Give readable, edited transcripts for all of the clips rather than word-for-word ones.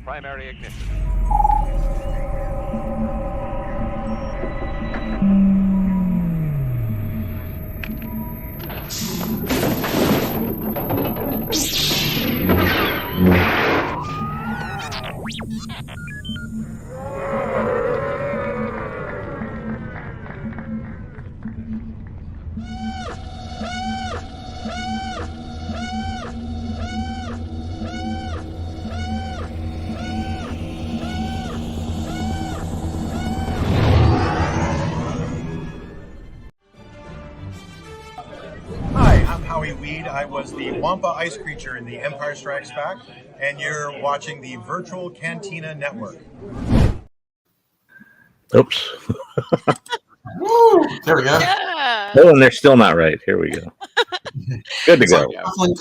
primary ignition. I was the Wampa ice creature in The Empire Strikes Back, and you're watching the Virtual Cantina Network. Oops. Woo! There we go. Yeah. Oh, and they're still not right. Here we go. Good to go.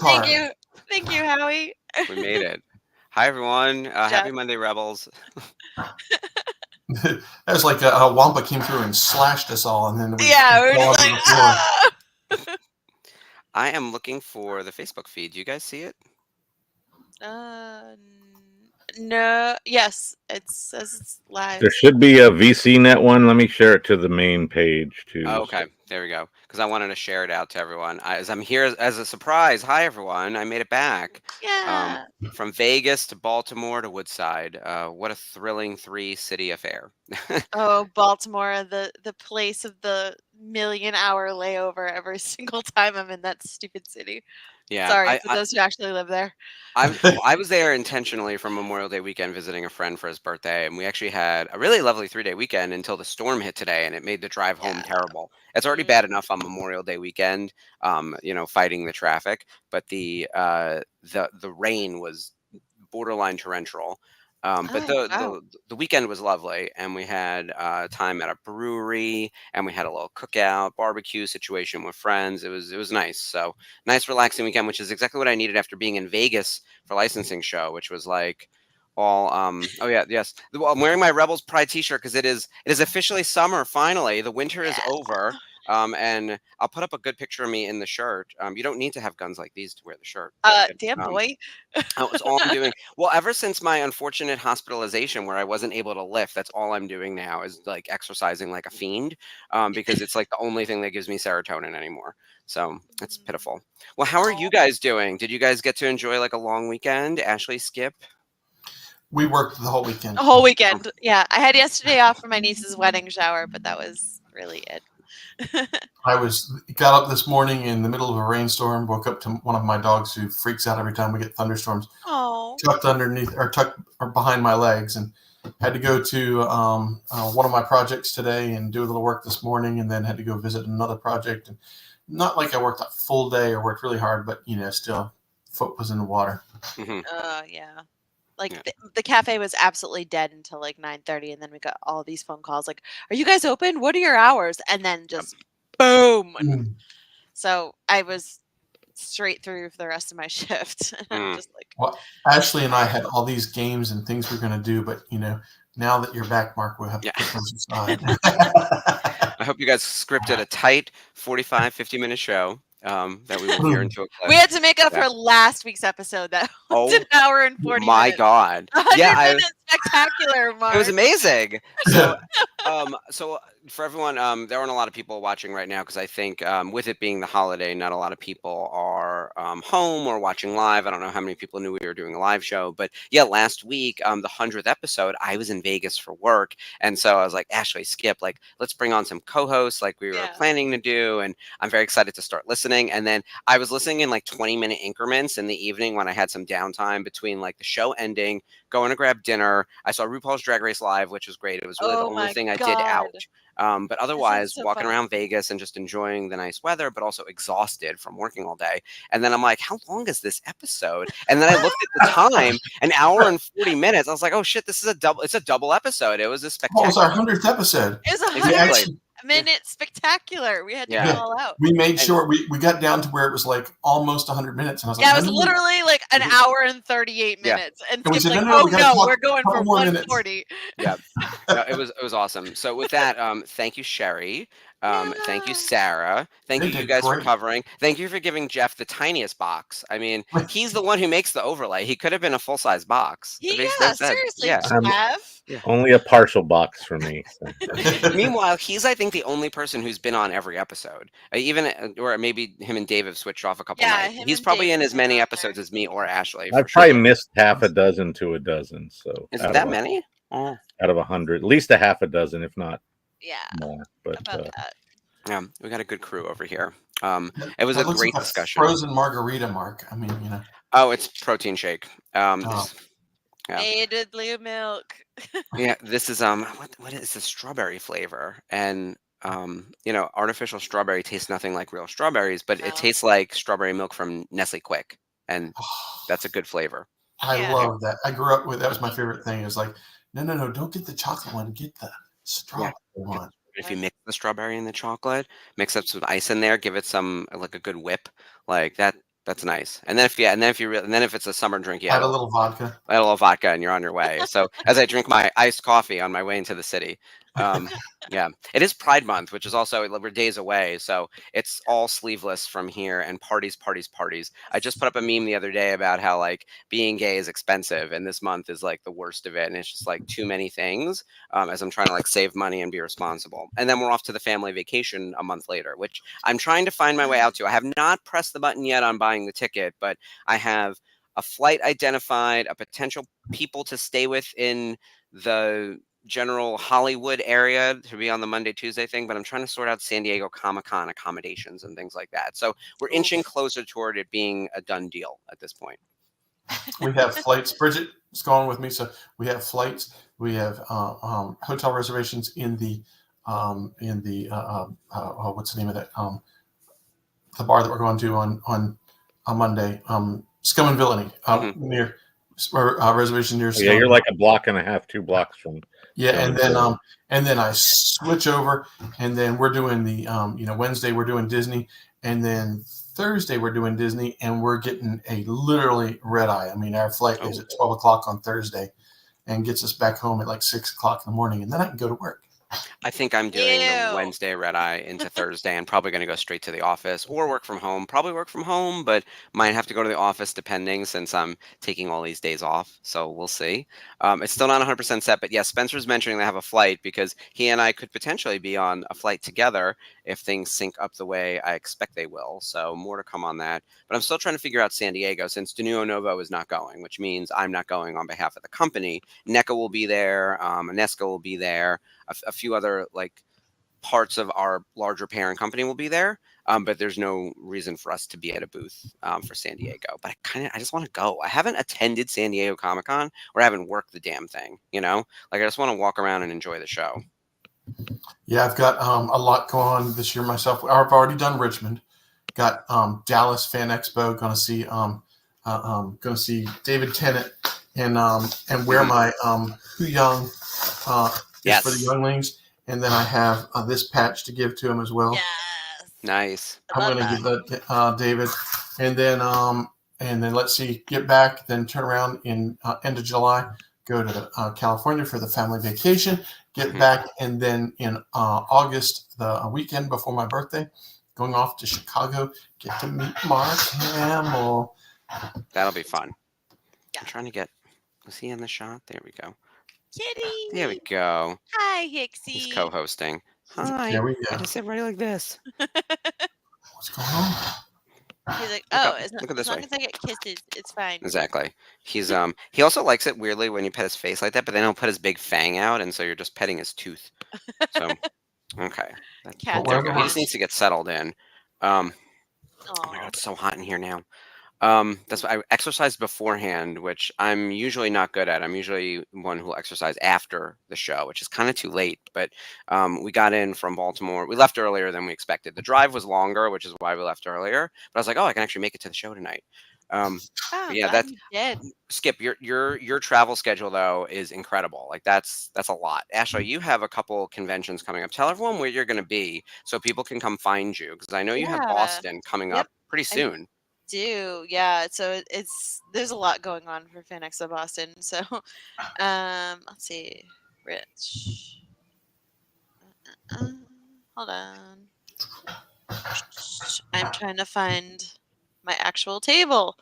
Thank you. Thank you, Howie. We made it. Hi, everyone. Happy Monday, Rebels. That was like a Wampa came through and slashed us all, and then we we're just like, ah! I am looking for the Facebook feed. Do you guys see it? No. Yes, it says it's live. There should be a VCNet one. Let me share it to the main page too. Oh, okay, there we go. Because I wanted to share it out to everyone. As I'm here as a surprise. Hi, everyone. I made it back. Yeah. From Vegas to Baltimore to Woodside. What a thrilling 3-city affair. Oh, Baltimore, the place of the million-hour layover every single time I'm in that stupid city. Yeah. Sorry for those who actually live there. I was there intentionally for Memorial Day weekend visiting a friend for his birthday, and we actually had a really lovely 3-day weekend until the storm hit today, and it made the drive home terrible. It's already bad enough on Memorial Day weekend, fighting the traffic, but the rain was borderline torrential. But the weekend was lovely, and we had time at a brewery, and we had a little cookout barbecue situation with friends. It was nice. So nice, relaxing weekend, which is exactly what I needed after being in Vegas for licensing show, which was like all oh yeah, yes. Well, I'm wearing my Rebels Pride T-shirt because it is officially summer. Finally, the winter is over. And I'll put up a good picture of me in the shirt. You don't need to have guns like these to wear the shirt. Damn boy. That was all I'm doing. Well, ever since my unfortunate hospitalization where I wasn't able to lift, that's all I'm doing now is like exercising like a fiend, because it's like the only thing that gives me serotonin anymore. So it's pitiful. Well, how are you guys doing? Did you guys get to enjoy like a long weekend? Ashley, Skip? We worked the whole weekend. The whole weekend. Yeah. I had yesterday off for my niece's wedding shower, but that was really it. I got up this morning in the middle of a rainstorm, woke up to one of my dogs who freaks out every time we get thunderstorms. Oh. Tucked behind my legs, and had to go to one of my projects today and do a little work this morning, and then had to go visit another project. And not like I worked a full day or worked really hard, but still foot was in the water. Mm-hmm. Yeah. Like the cafe was absolutely dead until like 9:30, and then we got all these phone calls like, "Are you guys open? What are your hours?" And then just boom. So I was straight through for the rest of my shift. I'm just like, well, Ashley and I had all these games and things we're going to do, but now that you're back, Mark, we'll have to put those aside. I hope you guys scripted a tight 45-50-minute show. That we will hear into a clip. We had to make up for last week's episode. That was an hour and 40 my minutes. God. 100 minutes spectacular, Mark. It was amazing. So, so for everyone, there aren't a lot of people watching right now because I think with it being the holiday, not a lot of people are home or watching live. I don't know how many people knew we were doing a live show, but yeah, last week, the 100th episode, I was in Vegas for work. And so I was like, Ashley, Skip, like, let's bring on some co-hosts like we were planning to do. And I'm very excited to start listening. And then I was listening in like 20-minute increments in the evening when I had some downtime between like the show ending, going to grab dinner. I saw RuPaul's Drag Race live, which was great. It was really the only thing I did out. But otherwise, walking around Vegas and just enjoying the nice weather, but also exhausted from working all day. And then I'm like, how long is this episode? And then I looked at the time, an hour and 40 minutes. I was like, oh shit, this is a double. It's a double episode. It was a spectacular. It was our 100th episode. It was 100. Exactly. minute spectacular. We had to Yeah. go Yeah. all out. We made sure we got down to where it was like almost 100 minutes, and I was like, Yeah, it no, was no, no. literally like an hour and 38 Yeah. minutes. And And we Skip's said, like, no, oh we gotta no, talk we're going a couple for more minutes. 140. Yeah. No, it was awesome. So with that, thank you, Sherry. Thank you, Yeah. Sarah. Thank They you, you did guys, for great. covering. Thank you for giving Jeff the tiniest box. I mean, he's the one who makes the overlay. He could have been a full-size box. They Yeah, said, seriously, yeah. Jeff. Only a partial box for me. So. Meanwhile, he's, I think, the only person who's been on every episode. Even, or maybe him and Dave have switched off a couple Yeah, nights. him He's and probably Dave in have as been many on episodes there. as me or Ashley. I've For probably sure. missed half a dozen to a dozen. So Is it that many? Oh. out of 100, at least a half a dozen, if not Yeah, more. But about that. Yeah, we got a good crew over here. It was That a looks great like a discussion. frozen margarita, Mark. I mean, you know. Oh, it's protein shake. Oh. Yeah. Made with blue milk. Yeah, this is what is the strawberry flavor? And artificial strawberry tastes nothing like real strawberries, but it No. tastes like strawberry milk from Nestle Quick, and that's a good flavor. I Yeah. love that. I grew up with that was my favorite thing. It was like, no, don't get the chocolate one, get the strawberry one. If you mix the strawberry and the chocolate, mix up some ice in there, give it some like a good whip, like that. That's nice. And then if it's a summer drink, Add a little vodka. add a little vodka and you're on your way. So as I drink my iced coffee on my way into the city, yeah, it is Pride Month, which is also we're days away. So it's all sleeveless from here and parties. I just put up a meme the other day about how like being gay is expensive and this month is like the worst of it. And it's just like too many things as I'm trying to like save money and be responsible. And then we're off to the family vacation a month later, which I'm trying to find my way out to. I have not pressed the button yet on buying the ticket, but I have a flight identified, a potential people to stay with in the general Hollywood area to be on the Monday, Tuesday thing, but I'm trying to sort out San Diego Comic-Con accommodations and things like that. So we're inching closer toward it being a done deal at this point. We have flights. Bridget is going with me, so we have flights. We have hotel reservations in the what's the name of that the bar that we're going to on Monday, Scum and Villainy, near reservation near. Yeah, you're like a block and a half, 2 blocks from. Yeah, and then I switch over, and then we're doing the Wednesday we're doing Disney, and then Thursday we're doing Disney, and we're getting a literally red eye. I mean, our flight is at 12 o'clock on Thursday, and gets us back home at like 6 o'clock in the morning, and then I can go to work. I think I'm doing the Ew. Wednesday red eye into Thursday and probably going to go straight to the office or work from home. Probably work from home, but might have to go to the office depending since I'm taking all these days off. So we'll see. It's still not 100% set, but yes, Spencer's mentioning they have a flight because he and I could potentially be on a flight together if things sync up the way I expect they will. So more to come on that. But I'm still trying to figure out San Diego since Denuo Novo is not going, which means I'm not going on behalf of the company. NECA will be there. Anesca will be there. A few other like parts of our larger parent company will be there, but there's no reason for us to be at a booth for San Diego. But I just want to go. I haven't attended San Diego Comic-Con or I haven't worked the damn thing, like I just want to walk around and enjoy the show. Yeah, I've got a lot going on this year myself. I've already done Richmond. Got Dallas Fan Expo. Going to see David Tennant and wear my Hu Young is for the younglings, and then I have this patch to give to him as well. Yes. Nice. I'm going to give that David, and then let's see, get back, then turn around in end of July, go to California for the family vacation, get back, and then in August, the weekend before my birthday, going off to Chicago, get to meet Mark Hamill. That'll be fun. Yeah. I'm trying to get. Was he in the shot? There we go. Kitty. There we go. Hi, Hixie. He's co-hosting. Hi. There we go. I just sit right like this. What's going on? He's like, look at this as long way. as I get kisses, it's fine. Exactly. He's he also likes it weirdly when you pet his face like that, but then he'll put his big fang out, and so you're just petting his tooth. So okay. Cats There are we go. He just needs to get settled in. Oh my god, it's so hot in here now. That's why I exercised beforehand, which I'm usually not good at. I'm usually one who will exercise after the show, which is kind of too late. But we got in from Baltimore. We left earlier than we expected. The drive was longer, which is why we left earlier. But I was like, oh, I can actually make it to the show tonight. Oh, Yeah, glad that's you did. Skip, your travel schedule though is incredible. Like that's a lot. Ashley, you have a couple conventions coming up. Tell everyone where you're going to be so people can come find you because I know you have Yeah. Boston coming Yep. up pretty I soon. do. Yeah. So there's a lot going on for Fan Expo Boston. So let's see. Rich. Uh, hold on. I'm trying to find my actual table.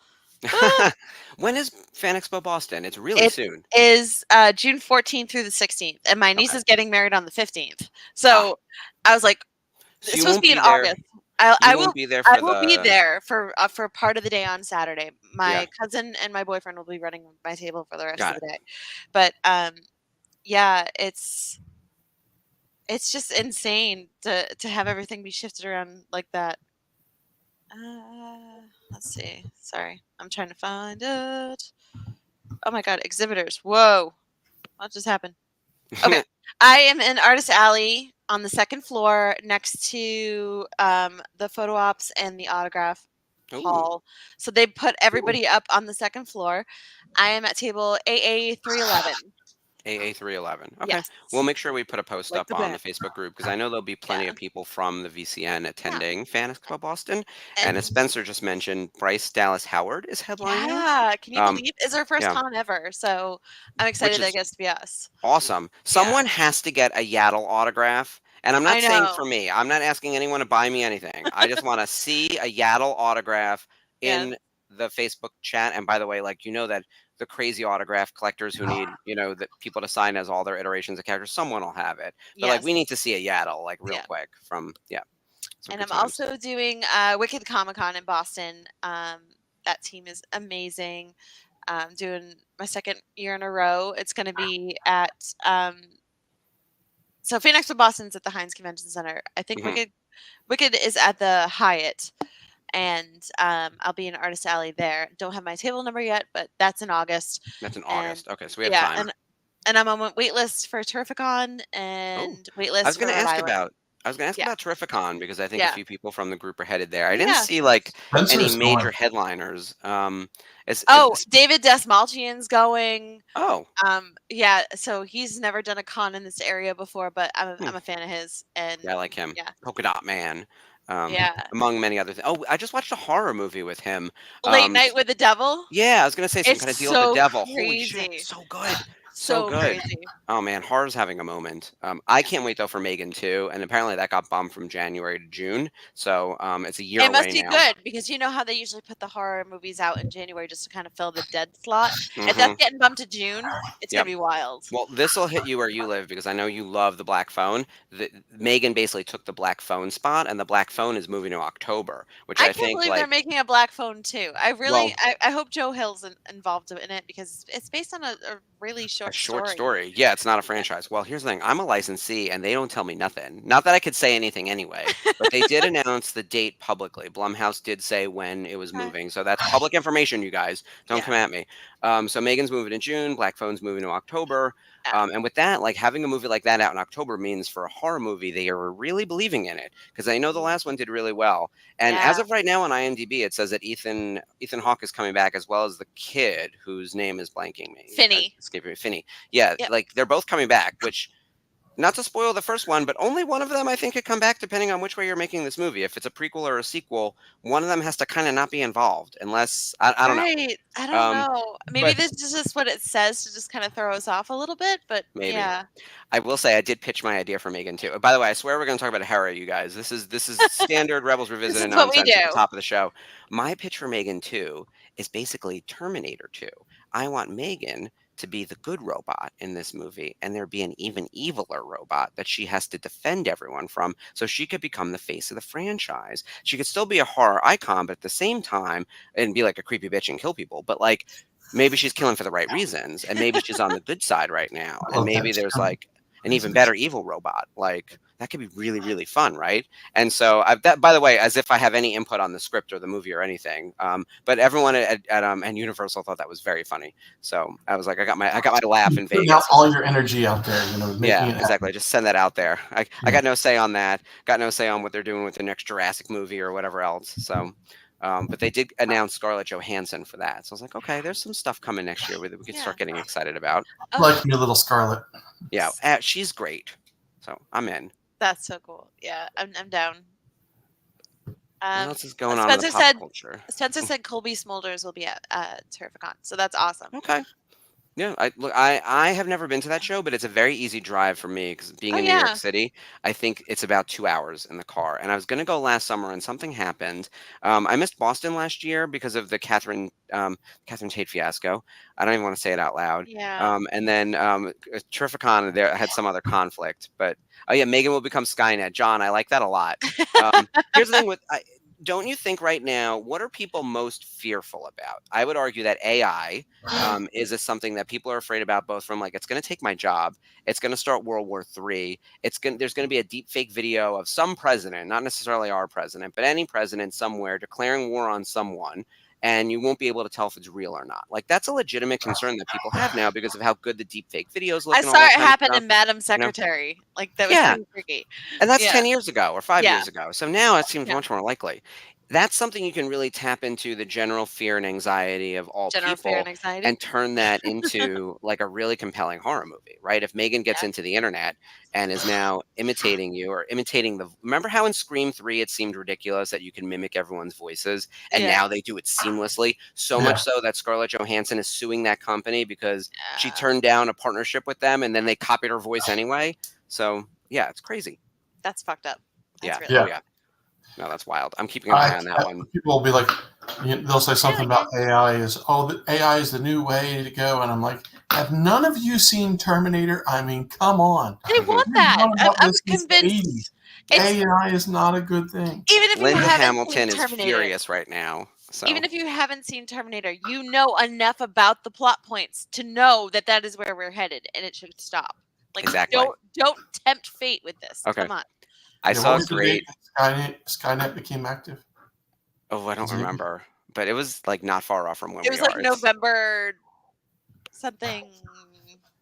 Ah! When is Fan Expo Boston? It's really It soon. is June 14th through the 16th, and my niece Okay. is getting married on the 15th. Ah. So I was like, So it's you supposed to won't be in be there. August. You won't be there I for will be the there for part of the day on Saturday. yeah. My cousin and my boyfriend will be running my table for the rest Got of it. the day. But yeah, it's just insane to have everything be shifted around like that. Let's see. Sorry, I'm trying to find it. Oh my god, exhibitors. Whoa, what just happened? Okay, I am in Artist Alley on the second floor next to the photo ops and the autograph Ooh. hall. So they put everybody up on the second floor. I am at table AA 311. AA 311. Okay. Yes, We'll make sure we put a post like up the on the band. Facebook group because I know there'll be plenty Yeah, of people from the VCN yeah, attending Fan Expo Boston. And as and Spencer just mentioned, Bryce Dallas Howard is headlining. yeah. Can you Um, believe it's our first yeah, con ever? So I'm which excited that it is gets to be us. awesome. Yeah, Someone has to get a Yaddle autograph. And I'm I not saying know. for me, I'm not asking anyone to buy me anything. I just want to see a Yaddle autograph Yeah. in the Facebook chat. And by the way, like, that the crazy autograph collectors who need, that people to sign as all their iterations of characters, someone will have it. But like, we Yes. need to see a Yaddle, like, real Yeah. quick from, some And good I'm times. also doing Wicked Comic Con in Boston. That team is amazing. Doing my second year in a row. It's going to be at so Phoenix of Boston's at the Heinz Convention Center. I think Mhm. Wicked is at the Hyatt, and I'll be in Artist Alley there. Don't have my table number yet, but that's in August. That's in And August. Okay, so we have yeah, time. and I'm on wait list for Terrificon Oh, and wait I was list for gonna Rhode ask Island. about I was gonna ask Yeah, about Terrificon because I think a yeah, few people from the group are headed there. I didn't yeah. see like any Spencer's major going. headliners. Oh, David Desmalchian's going. Oh, Yeah, so he's never done a con in this area before, but hmm, I'm a fan of his, and yeah, I like him. yeah, Polka Dot Man, yeah. among many other things. Oh, I just watched a horror movie with him. Late Night with the Devil. Yeah, I was gonna say some kind of It's deal with the so devil. Holy shit, crazy, so good, so so good. crazy. Oh man, horror's having a moment. I can't wait though for Megan too, and apparently that got bumped from January to June, so it's a year It must away be now. good because you know how they usually put the horror movies out in January just to kind of fill the dead slot. If Hmm. that's getting bumped to June, it's gonna Yep. be wild. Well, this will hit you where you live because I know you love the Black Phone. Megan basically took the Black Phone spot, and the Black Phone is moving to October, which I I can't think believe they're like making a black phone too. well. I hope Joe Hill's involved in it because it's based on a really A short short story. story. Yeah, it's not a Yeah. franchise. Well, here's the thing. I'm a licensee and they don't tell me nothing. Not that I could say anything anyway, but they did announce the date publicly. Blumhouse did say when it was Okay. moving. So that's public information, you guys. Don't Yeah. come at me. So Megan's moving in June, Black Phone's moving to October. Yeah. And with that, like having a movie like that out in October means for a horror movie, they are really believing in it because I know the last one did really well. And as Yeah. of right now on IMDb, it says that Ethan Hawke is coming back as well as the kid whose name is blanking me. Finney. Escaping me. Finney. Yeah, Yep. like they're both coming back, which not to spoil the first one, but only one of them I think could come back depending on which way you're making this movie. If it's a prequel or a sequel, one of them has to kind of not be involved unless I don't know. Right. I don't know. Maybe But this is just what it says to just kind of throw us off a little bit, but maybe. yeah. I will say I did pitch my idea for Megan too. By the way, I swear we're going to talk about Hera, you guys. This is standard Rebels This Revisited is what we nonsense at the do. top of the show. My pitch for Megan 2 is basically Terminator 2. I want Megan to be the good robot in this movie, and there be an even eviler robot that she has to defend everyone from, so she could become the face of the franchise. She could still be a horror icon, but at the same time, and be like a creepy bitch and kill people. But like, maybe she's killing for the right reasons, and maybe she's on the good side right now, I and love maybe that there's term. like an even better evil robot. Like that could be really, really fun, right? And so that, by the way, as if I have any input on the script or the movie or anything, but everyone at and Universal thought that was very funny. So I was like, I got my laugh in Putting out Vegas. all your energy out there, making Yeah, it happen. exactly. Just send that out there. I got no say on that. Got no say on what they're doing with the next Jurassic movie or whatever else. So But they did announce Scarlett Johansson for that. So I was like, okay, there's some stuff coming next year that we could start getting excited about. Like me, little Scarlett. Yeah, she's great. So I'm in. That's so cool. Yeah, I'm down. What else is going on in the pop culture? Spencer said Colby Smulders will be at Terrificon, so that's awesome. Okay. Yeah, I have never been to that show, but it's a very easy drive for me because being in New York City, I think it's about 2 hours in the car. And I was going to go last summer, and something happened. I missed Boston last year because of the Catherine Tate fiasco. I don't even want to say it out loud. Yeah. And then Terrificon, there had some other conflict. But oh yeah, Megan will become Skynet. John, I like that a lot. Here's the thing with. Don't you think right now, what are people most fearful about? I would argue that AI is something that people are afraid about, both from like, it's going to take my job. It's going to start World War III. There's going to be a deep fake video of some president, not necessarily our president, but any president somewhere declaring war on someone. And you won't be able to tell if it's real or not. Like, that's a legitimate concern that people have now because of how good the deep fake videos look. I saw it happen in Madam Secretary. Like, that was pretty freaky. And that's 10 years ago or 5 years ago. So now it seems much more likely. That's something you can really tap into, the general fear and anxiety of all people, and turn that into like a really compelling horror movie, right? If Megan gets into the internet and is now imitating you or imitating remember how in Scream 3 it seemed ridiculous that you can mimic everyone's voices, and now they do it seamlessly, so much so that Scarlett Johansson is suing that company because she turned down a partnership with them and then they copied her voice anyway. So yeah, it's crazy. That's fucked up. That's really No, that's wild. I'm keeping an eye on that one. People will be like, they'll say something about AI the AI is the new way to go. And I'm like, have none of you seen Terminator? I mean, come on. They want that. I'm convinced. AI is not a good thing. Even if Linda you haven't Hamilton seen is Terminator, furious right now. So. Even if you haven't seen Terminator, you know enough about the plot points to know that is where we're headed, and it should stop. Like, don't tempt fate with this. Okay. Come on. I saw great. Skynet became active. Oh, I don't remember, but it was like not far off from where we are. It was like November something.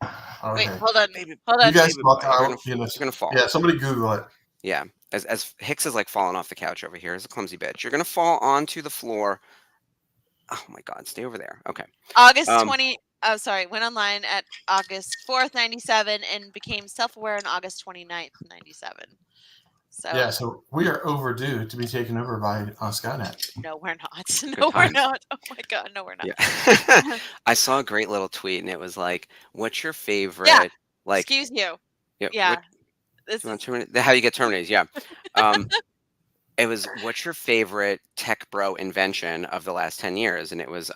Okay. Wait, hold on. You guys it's gonna fall. Yeah, somebody Google it. Yeah, as Hicks is like falling off the couch over here. He's a clumsy bitch. You're gonna fall onto the floor. Oh my God, stay over there. Okay. August 20. Oh, sorry. Went online at August 4th, 97, and became self-aware on August 29th, 97. So we are overdue to be taken over by Skynet. No, we're not. No, we're not. Oh my God, no, we're not. Yeah. I saw a great little tweet, and it was like, "What's your favorite?" Yeah. Like, excuse you. Yeah. How you get terminated? Yeah. It was, "What's your favorite tech bro invention of the last 10 years?" And it was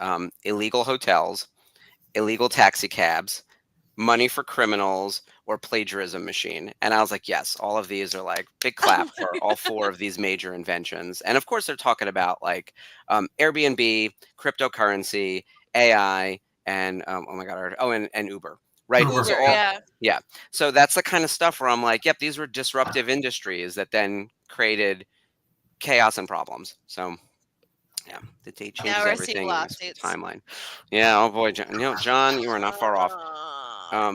illegal hotels, illegal taxi cabs, money for criminals, or plagiarism machine. And I was like, yes, all of these are like big clap for all four of these major inventions. And of course, they're talking about like Airbnb, cryptocurrency, AI, and oh my God, and Uber. Right. Uber, yeah. So that's the kind of stuff where I'm like, yep, these were disruptive industries that then created chaos and problems. So yeah, the date changes everything in this timeline. Yeah. Oh boy, John, you are not far off.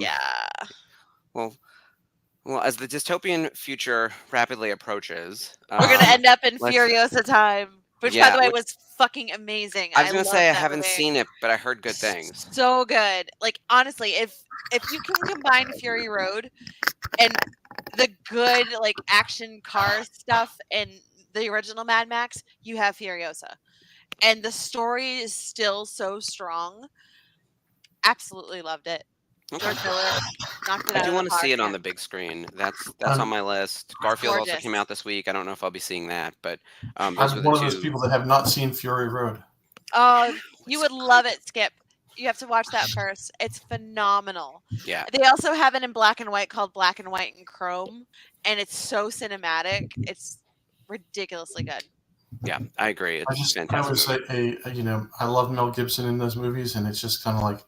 Yeah. Well, as the dystopian future rapidly approaches, we're gonna end up in Furiosa time, which by the way was fucking amazing. I was gonna say I haven't seen it, but I heard good things. So good. Like honestly, if you can combine Fury Road and the good like action car stuff and the original Mad Max, you have Furiosa. And the story is still so strong. Absolutely loved it. Okay. I do want to see it on the big screen. That's on my list. Garfield also came out this week. I don't know if I'll be seeing that, but I'm one of those people that have not seen Fury Road. Oh, you would love it, Skip. You have to watch that first. It's phenomenal. Yeah. They also have it in black and white called Black and White and Chrome, and it's so cinematic. It's ridiculously good. Yeah, I agree. It's fantastic. I would say I love Mel Gibson in those movies, and it's just kind of like.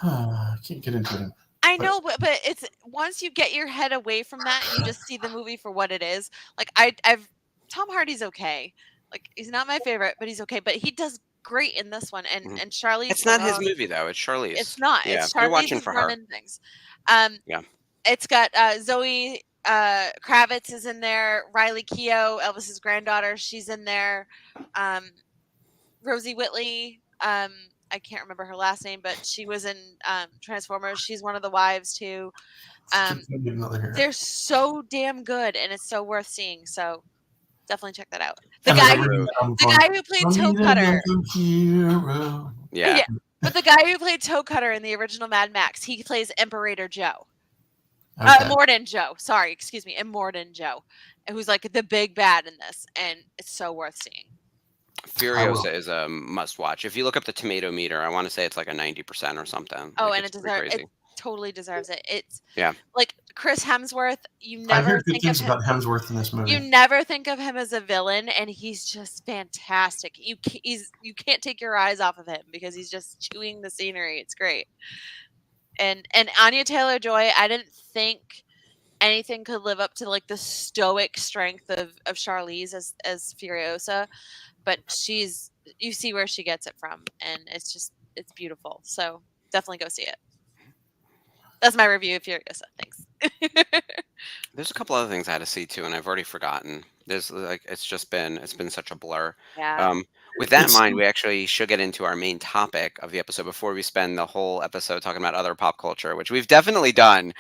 I can't get into it. I know, but it's once you get your head away from that, and you just see the movie for what it is. Like I've Tom Hardy's okay. Like he's not my favorite, but he's okay. But he does great in this one. And Charlize. It's not his movie though. It's Charlize. It's not. Yeah, it's Charlize. you're watching for her. Things. Yeah. It's got Zoe Kravitz is in there. Riley Keough, Elvis's granddaughter, she's in there. Rosie Whitley, I can't remember her last name, but she was in Transformers. She's one of the wives too. They're so damn good, and it's so worth seeing. So definitely check that out. The guy who played Toe Cutter. Yeah. But the guy who played Toe Cutter in the original Mad Max, he plays Imperator Joe. Morden Joe. Sorry, excuse me. Morden Joe, who's like the big bad in this, and it's so worth seeing. Furiosa is a must-watch. If you look up the tomato meter, I want to say it's like a 90% or something. Oh, like, and it totally deserves it. It's yeah, like Chris Hemsworth. You I never heard good think things of him. about Hemsworth in this movie. You never think of him as a villain, and he's just fantastic. You can't take your eyes off of him because he's just chewing the scenery. It's great. And Anya Taylor-Joy, I didn't think anything could live up to like the stoic strength of Charlize as Furiosa, but you see where she gets it from, and it's beautiful. So definitely go see it. That's my review of Furiosa. Thanks. There's a couple other things I had to see too, and I've already forgotten. There's like it's been such a blur. Yeah. With that in mind, we actually should get into our main topic of the episode before we spend the whole episode talking about other pop culture, which we've definitely done.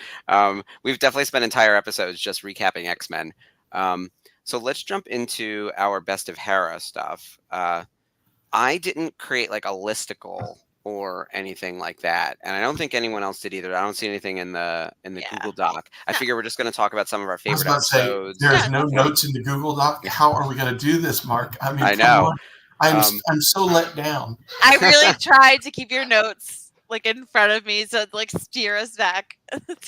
We've definitely spent entire episodes just recapping X-Men. So let's jump into our best of Hera stuff. I didn't create like a listicle or anything like that, and I don't think anyone else did either. I don't see anything in the Google Doc. I figure we're just going to talk about some of our favorite episodes. There's no notes in the Google Doc. How are we going to do this, Mark? I mean, I know. I'm so let down. I really tried to keep your notes like in front of me, so like steer us back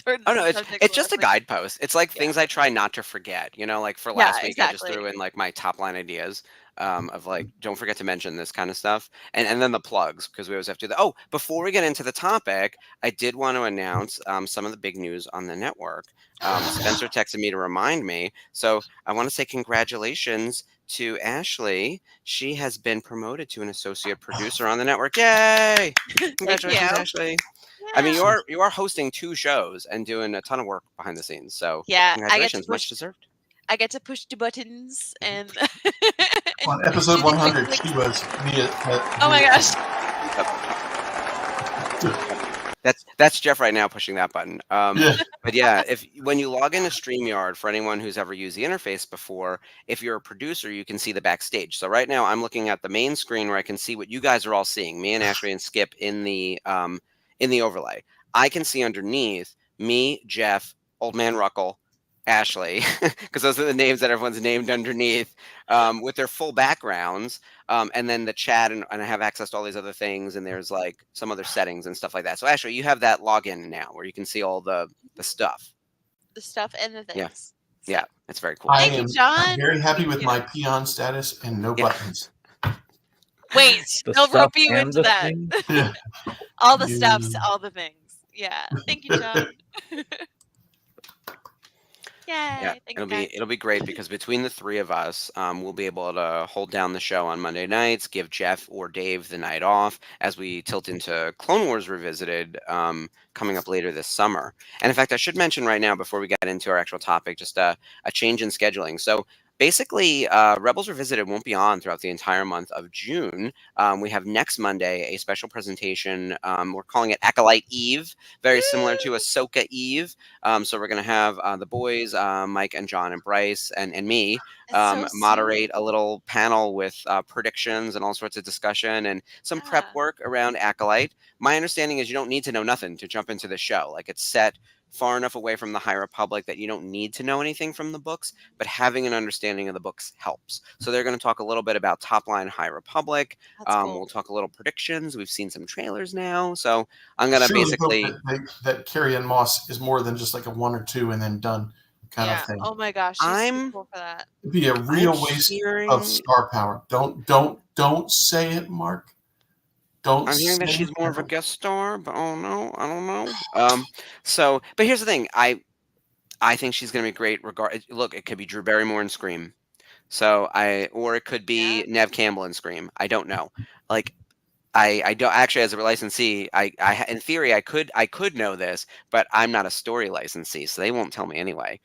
towards. Oh no, it's just a guidepost. It's like things I try not to forget. You know, like for last week, I just threw in like my top line ideas. Of like, don't forget to mention this kind of stuff, and then the plugs, because we always have to do that. Oh, before we get into the topic, I did want to announce some of the big news on the network. Spencer texted me to remind me, so I want to say congratulations to Ashley. She has been promoted to an associate producer on the network. Yay! Congratulations, Ashley. Yeah. I mean, you are hosting 2 shows and doing a ton of work behind the scenes. So yeah, congratulations, much deserved. I get to push the buttons and on episode 100 she was me oh my gosh. That's Jeff right now pushing that button. But yeah, when you log into StreamYard, for anyone who's ever used the interface before, if you're a producer, you can see the backstage. So right now I'm looking at the main screen where I can see what you guys are all seeing, me and Ashley and Skip in the overlay. I can see underneath me, Jeff, Old Man Ruckle, Ashley, because those are the names that everyone's named underneath, with their full backgrounds, and then the chat, and I have access to all these other things, and there's like some other settings and stuff like that. So Ashley, you have that login now where you can see all the stuff. The stuff and the things. Yeah, so. Yeah, it's very cool. Thank you, John. Very happy with my peon status and no buttons. Wait, they'll rope you into that. All the stuffs, all the things. Yeah, thank you, John. Yeah, it'll be great because between the 3 of us, we'll be able to hold down the show on Monday nights, give Jeff or Dave the night off as we tilt into Clone Wars Revisited coming up later this summer. And in fact, I should mention right now before we get into our actual topic, just a change in scheduling. So basically, Rebels Revisited won't be on throughout the entire month of June. We have next Monday a special presentation. We're calling it Acolyte Eve, very similar to Ahsoka Eve. So we're going to have the boys, Mike and John and Bryce and me, moderate a little panel with predictions and all sorts of discussion and some prep work around Acolyte. My understanding is you don't need to know nothing to jump into the show. Like, it's set far enough away from the High Republic that you don't need to know anything from the books, but having an understanding of the books helps. So they're going to talk a little bit about top line High Republic. Cool. We'll talk a little predictions. We've seen some trailers now. So I'm going to basically that Carrie Ann Moss is more than just like a 1 or 2 and then done kind of thing. Oh my gosh, I'm cool for that. It'd be a real waste of star power. Don't say it, Mark. I'm hearing that she's more of a guest star, but oh no, I don't know. But here's the thing. I think she's going to be great. Look, it could be Drew Barrymore in Scream. Or it could be Nev Campbell in Scream. I don't know. Like, I don't actually, as a licensee, in theory I could know this, but I'm not a story licensee, so they won't tell me anyway.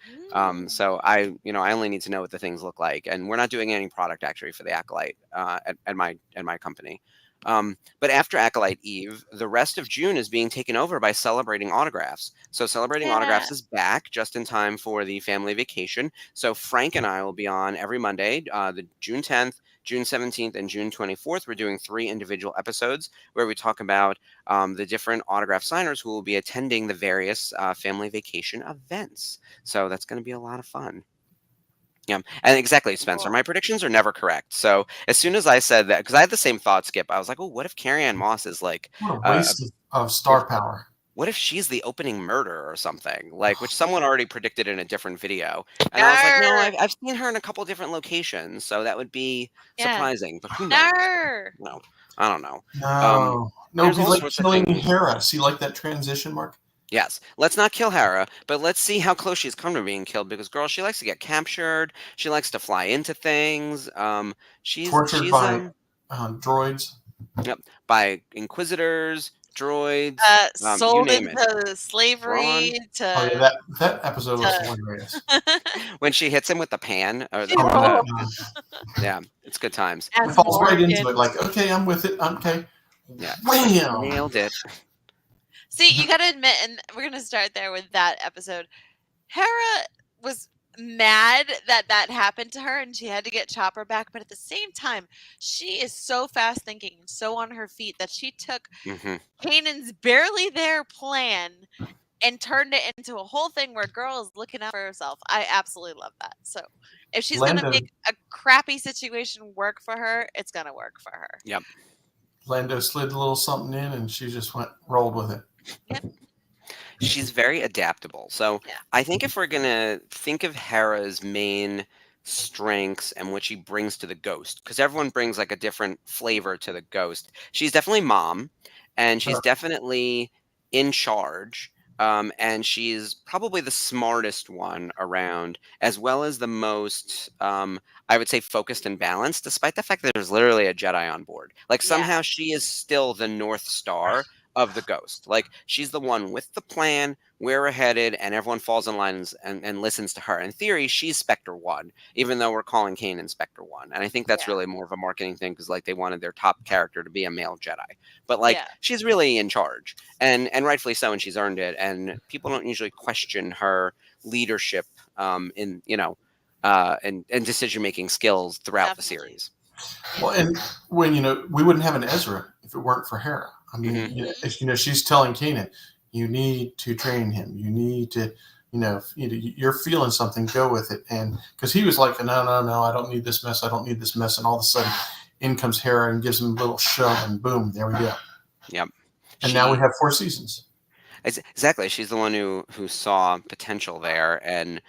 So I only need to know what the things look like, and we're not doing any product actually for the Acolyte at my company. But after Acolyte Eve, the rest of June is being taken over by Celebrating Autographs. So Celebrating Yeah. Autographs is back just in time for the family vacation. So Frank and I will be on every Monday, the June 10th, June 17th, and June 24th. We're doing 3 individual episodes where we talk about the different autograph signers who will be attending the various family vacation events. So that's going to be a lot of fun. Yeah, and exactly, Spencer. Cool. My predictions are never correct. So as soon as I said that, because I had the same thought, Skip, I was like, "Oh, what if Carrie Ann Moss is like, What a waste of star power. what if she's the opening murder or something?" Like, which someone already predicted in a different video, and I was like, "No, Arr! I've seen her in a couple different locations, so that would be Yeah. surprising." But who knows? Arr! No, I don't know. No, there's be all like sorts of killing things. Hera. See, like that transition, Mark. Yes, let's not kill Hera, but let's see how close she's come to being killed. Because girl, she likes to get captured. She likes to fly into things. Tortured by droids. Yep, by inquisitors, droids, you sold name it. into slavery to Oh yeah, that episode was hilarious. When she hits him with the pan, or Oh. yeah, it's good times. It as falls right into Morgan. it, like, okay, I'm with it. Okay. Yeah. Wham! Nailed it. See, you gotta admit, and we're gonna start there with that episode. Hera was mad that that happened to her and she had to get Chopper back, but at the same time, she is so fast thinking and so on her feet that she took Kanan's barely there plan and turned it into a whole thing where girl is looking out for herself. I absolutely love that. So if she's gonna make a crappy situation work for her, it's gonna work for her. Yep. Lando slid a little something in and she just rolled with it. Yep. She's very adaptable. So Yeah. I think if we're gonna think of Hera's main strengths and what she brings to the Ghost, because everyone brings like a different flavor to the Ghost. She's definitely mom, and she's definitely in charge. And she's probably the smartest one around, as well as the most, I would say, focused and balanced, despite the fact that there's literally a Jedi on board. Like somehow she is still the North Star of the Ghost. Like she's the one with the plan, where we're headed, and everyone falls in line and listens to her. In theory, she's Spectre 1, even though we're calling Kanan Spectre 1. And I think that's really more of a marketing thing because like they wanted their top character to be a male Jedi. But like she's really in charge. And rightfully so, and she's earned it. And people don't usually question her leadership in, and decision making skills throughout the series. Well, and when we wouldn't have an Ezra if it weren't for Hera. I mean, she's telling Kanan, you need to train him. You need to, you're feeling something, go with it. And because he was like, no, I don't need this mess. I don't need this mess. And all of a sudden, in comes Hera and gives him a little shove, and boom, there we go. Yep. And now we have 4 seasons. Exactly. She's the one who saw potential there, and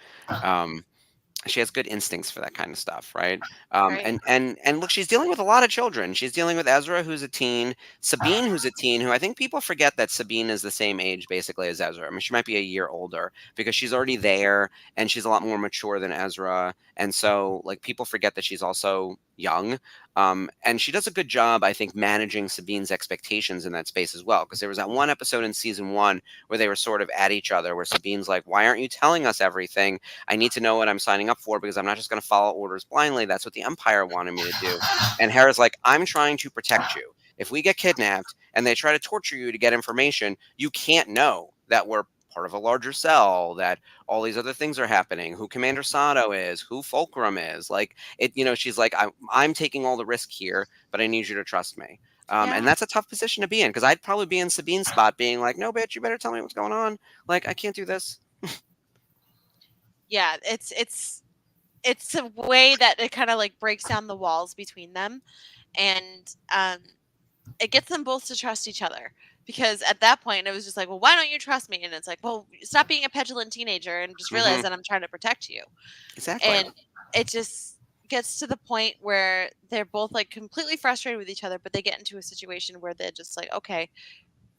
she has good instincts for that kind of stuff, right? And look, she's dealing with a lot of children. She's dealing with Ezra, who's a teen, Sabine, who's a teen, who I think people forget that Sabine is the same age basically as Ezra. I mean, she might be a year older because she's already there and she's a lot more mature than Ezra. And so like people forget that she's also young. And she does a good job, I think, managing Sabine's expectations in that space as well. Because there was that one episode in season 1 where they were sort of at each other, where Sabine's like, why aren't you telling us everything? I need to know what I'm signing up for because I'm not just going to follow orders blindly. That's what the Empire wanted me to do. And Hera's like, I'm trying to protect you. If we get kidnapped and they try to torture you to get information, you can't know that we're part of a larger cell, that all these other things are happening, who Commander Sato is, who Fulcrum is. Like it, she's like, I'm taking all the risk here, but I need you to trust me. And that's a tough position to be in because I'd probably be in Sabine's spot being like, no, bitch, you better tell me what's going on. Like, I can't do this. Yeah, it's a way that it kind of like breaks down the walls between them, and it gets them both to trust each other. Because at that point, it was just like, well, why don't you trust me? And it's like, well, stop being a petulant teenager and just realize that I'm trying to protect you. Exactly. And it just gets to the point where they're both like completely frustrated with each other, but they get into a situation where they're just like, okay,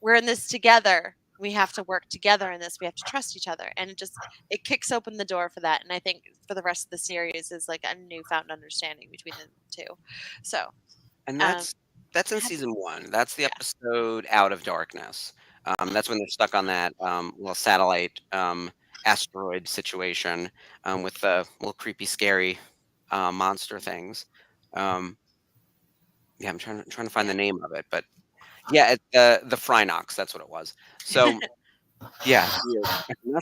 we're in this together. We have to work together in this. We have to trust each other. And it kicks open the door for that. And I think for the rest of the series is like a newfound understanding between the two. So, and that's That's in season 1. That's the Yeah. episode Out of Darkness. That's when they're stuck on that little satellite asteroid situation with the little creepy, scary monster things. Um, yeah, I'm trying to find Yeah. the name of it, but yeah, the Phrynox. That's what it was. So yeah, weird.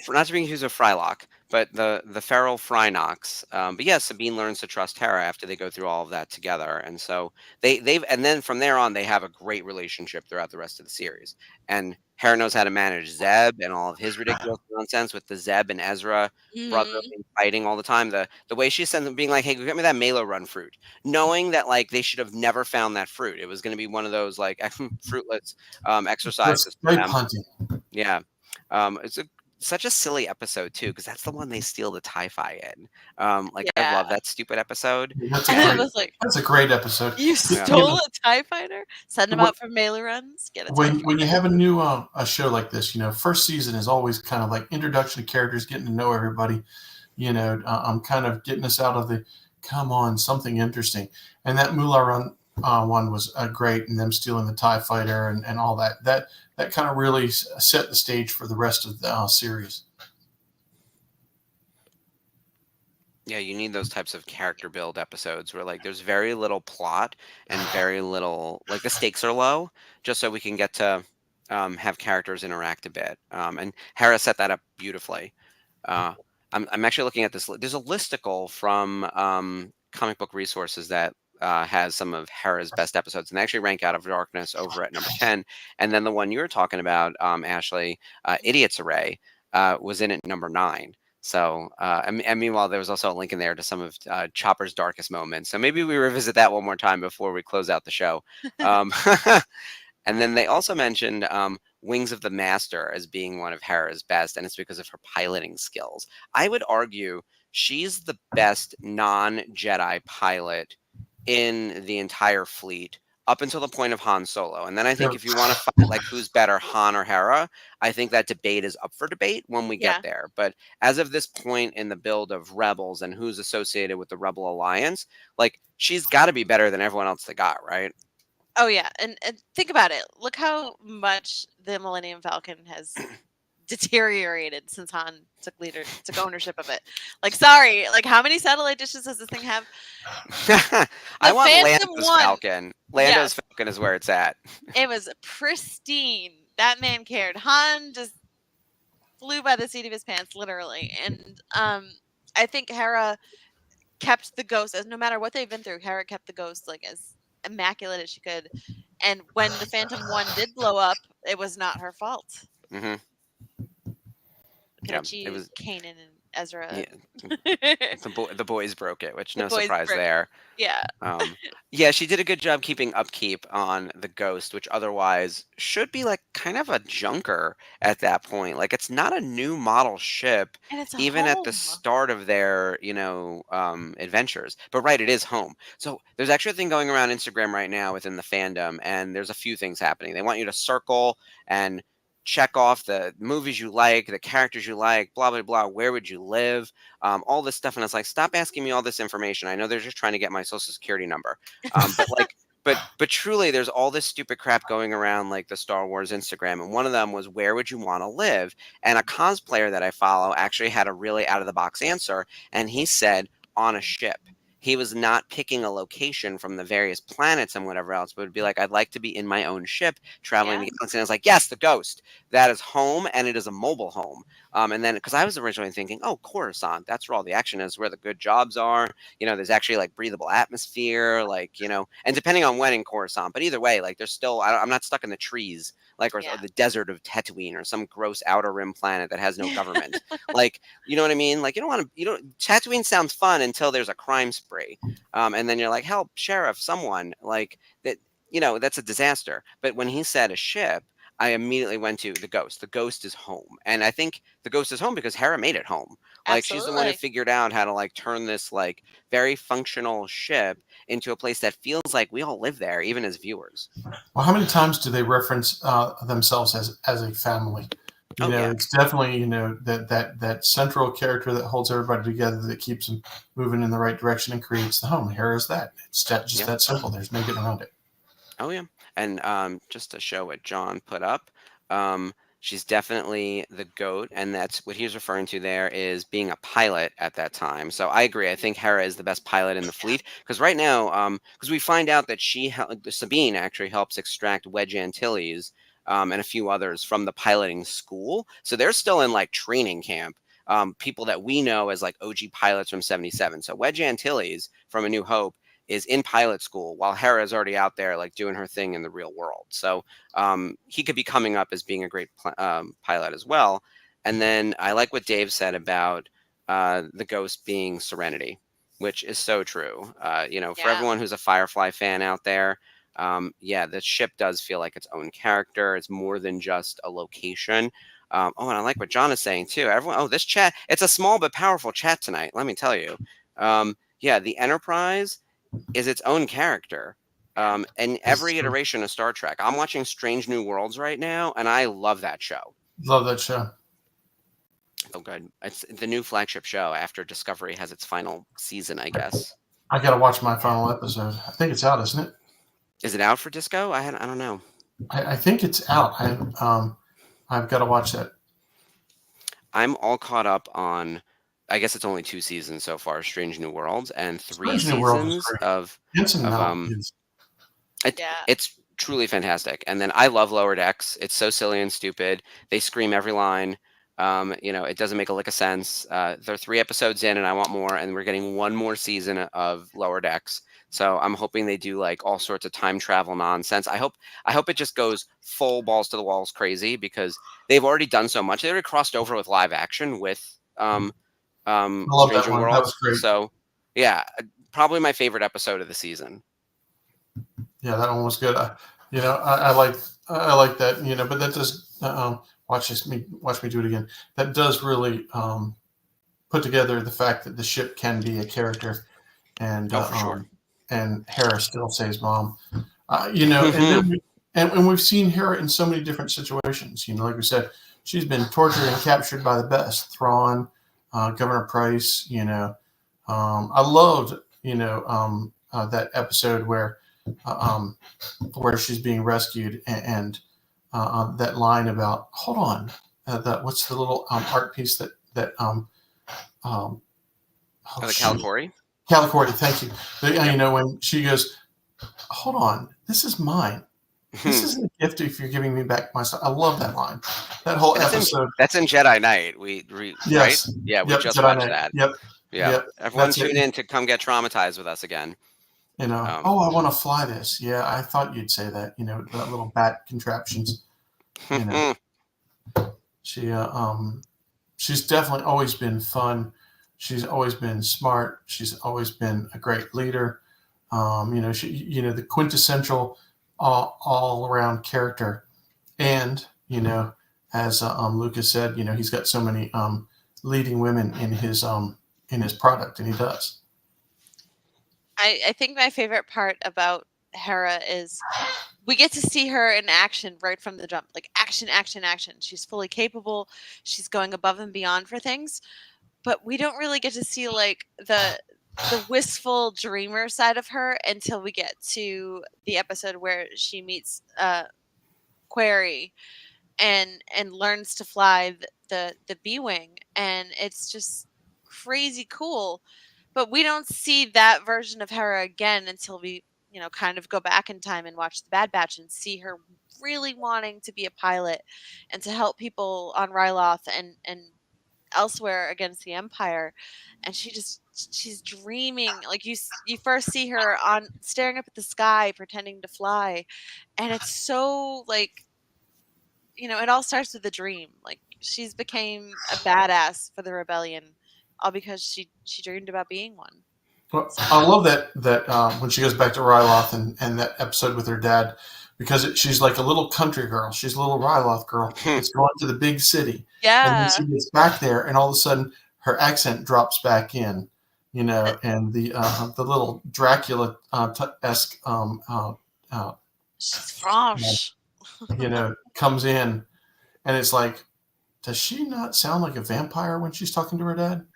Not to be confused with Frylock, but the feral Phrynox. But yeah, Sabine learns to trust Hera after they go through all of that together, and so they've and then from there on they have a great relationship throughout the rest of the series. And Hera knows how to manage Zeb and all of his ridiculous nonsense with the Zeb and Ezra brother Mhm. fighting all the time. The way she sends them being like, "Hey, go get me that Malo Run fruit," knowing that like they should have never found that fruit. It was going to be one of those like fruitless exercises for Grape them. hunting. Yeah. It's such a silly episode too, because that's the one they steal the Tie-Fi in. Like I Yeah. love that stupid episode. That's a And it great. was like, That's a great episode. you Yeah. stole a TIE fighter? Send them When, out for mail runs, get a TIE when fighter. when you have a new a show like this, first season is always kind of like introduction to characters, getting to know everybody. I'm kind of getting us out of the come on something interesting, and that Moolah Run one was great, and them stealing the TIE fighter and all that. That kind of really set the stage for the rest of the series. Yeah, you need those types of character build episodes where like there's very little plot and very little like the stakes are low, just so we can get to have characters interact a bit. And Hera set that up beautifully. Uh, I'm actually looking at this. There's a listicle from Comic Book Resources that has some of Hera's best episodes, and they actually rank Out of Darkness over at number 10. And then the one you were talking about, Ashley, Idiot's Array, was in at number 9. So, and meanwhile, there was also a link in there to some of Chopper's darkest moments. So maybe we revisit that one more time before we close out the show. Um, and then they also mentioned Wings of the Master as being one of Hera's best, and it's because of her piloting skills. I would argue she's the best non-Jedi pilot in the entire fleet up until the point of Han Solo. And then I think Yeah. if you want to fight like who's better, Han or Hera, I think that debate is up for debate when we Yeah. get there. But as of this point in the build of Rebels and who's associated with the Rebel Alliance, like she's got to be better than everyone else they got, right? Oh yeah, and think about it. Look how much the Millennium Falcon has deteriorated since Han took ownership of it. Like, sorry, like how many satellite dishes does this thing have? I want Phantom Lando's one. Falcon. Lando's Yes. Falcon is where it's at. It was pristine. That man cared. Han just flew by the seat of his pants, literally. And I think Hera kept the ghost, as no matter what they've been through, Hera kept the ghost like as immaculate as she could. And when the Phantom One did blow up, it was not her fault. Hmm. Yeah, She, it was. Kanan and Ezra. Yeah, the boys broke it, which The no boys surprise broke it. there. Yeah. Yeah, she did a good job keeping upkeep on the Ghost, which otherwise should be like kind of a junker at that point. Like it's not a new model ship, And it's a even at the home. start of their, adventures. But right, it is home. So there's actually a thing going around Instagram right now within the fandom, and there's a few things happening. They want you to circle and check off the movies you like, the characters you like, blah blah blah. Where would you live? All this stuff, and it's like, stop asking me all this information. I know they're just trying to get my social security number, but like, but truly, there's all this stupid crap going around like the Star Wars Instagram, and one of them was, where would you want to live? And a cosplayer that I follow actually had a really out of the box answer, and he said on a ship. He was not picking a location from the various planets and whatever else, but would be like, I'd like to be in my own ship traveling the galaxy. And I was like, yes, the Ghost. That is home, and it is a mobile home. And then, because I was originally thinking, oh, Coruscant, that's where all the action is, where the good jobs are. There's actually like breathable atmosphere, like, and depending on when in Coruscant. But either way, like there's still, I'm not stuck in the trees, like, or the desert of Tatooine or some gross outer rim planet that has no government. Like, you know what I mean? Like, Tatooine sounds fun until there's a crime spree. And then you're like, help, sheriff, someone, like that, that's a disaster. But when he said a ship, I immediately went to the Ghost. The Ghost is home. And I think the Ghost is home because Hera made it home. Like, she's the one who figured out how to like turn this like very functional ship into a place that feels like we all live there, even as viewers. Well, how many times do they reference themselves as a family? It's definitely, that central character that holds everybody together, that keeps them moving in the right direction and creates the home. Here is that. It's just that simple. There's no getting around it. Oh yeah, and just to show what John put up, she's definitely the goat, and that's what he's referring to. There is being a pilot at that time. So I agree. I think Hera is the best pilot in the fleet because right now, because we find out that Sabine actually helps extract Wedge Antilles and a few others from the piloting school. So they're still in like training camp. People that we know as like OG pilots from '77. So Wedge Antilles from A New Hope is in pilot school while Hera is already out there like doing her thing in the real world. So he could be coming up as being a great pilot as well. And then I like what Dave said about the ghost being Serenity, which is so true. For everyone who's a Firefly fan out there, the ship does feel like its own character. It's more than just a location. And I like what John is saying too. Everyone, this chat, it's a small but powerful chat tonight. Let me tell you. The Enterprise is its own character. And every iteration of Star Trek. I'm watching Strange New Worlds right now, and I love that show. Love that show. Oh, good. It's the new flagship show after Discovery has its final season, I guess. I got to watch my final episode. I think it's out, isn't it? Is it out for Disco? I don't know. I think it's out. I've got to watch that. I'm all caught up on. I guess it's only 2 seasons so far, Strange New Worlds, and 3 seasons of it's truly fantastic. And then I love Lower Decks. It's so silly and stupid. They scream every line. It doesn't make a lick of sense. They're 3 episodes in, and I want more. And we're getting 1 more season of Lower Decks. So I'm hoping they do like all sorts of time travel nonsense. I hope it just goes full balls to the walls crazy because they've already done so much. They already crossed over with live action with Strange New Worlds. So yeah, probably my favorite episode of the season. Yeah, that one was good. I like that. But that does watch me do it again. That does really put together the fact that the ship can be a character, and for sure. And Hera still saves Mom. And we've seen Hera in so many different situations. Like we said, she's been tortured and captured by the best. Thrawn, Governor Price. I loved that episode where she's being rescued and that line about hold on, what's the little art piece that the Calicori? Calicori, thank you. When she goes, hold on, this is mine. This isn't a gift if you're giving me back my stuff. I love that line. That whole episode. That's in Jedi Knight. Yes. Right? Yeah, we just Jedi watched Knight. that. Yep. Yeah. Yep. Everyone tune in to come get traumatized with us again. I want to fly this. Yeah, I thought you'd say that. That little bat contraptions. She's definitely always been fun. She's always been smart. She's always been a great leader. The quintessential all around character. And as Lucas said, he's got so many leading women in his product, and he does. I think my favorite part about Hera is we get to see her in action right from the jump. Like action, action, action. She's fully capable. She's going above and beyond for things. But we don't really get to see like the wistful dreamer side of her until we get to the episode where she meets Query and learns to fly the B-wing, and it's just crazy cool. But we don't see that version of Hera again until we kind of go back in time and watch The Bad Batch and see her really wanting to be a pilot and to help people on Ryloth and elsewhere against the Empire. And she's dreaming. Like you first see her on staring up at the sky pretending to fly, and it's so like it all starts with a dream. Like she's became a badass for the rebellion all because she dreamed about being one. Well, I love that when she goes back to Ryloth and that episode with her dad, because she's like a little country girl. She's a little Ryloth girl. It's going to the big city. Yeah. And then she gets back there, and all of a sudden her accent drops back in, and the little Dracula-esque she's French. Comes in, and it's like, does she not sound like a vampire when she's talking to her dad?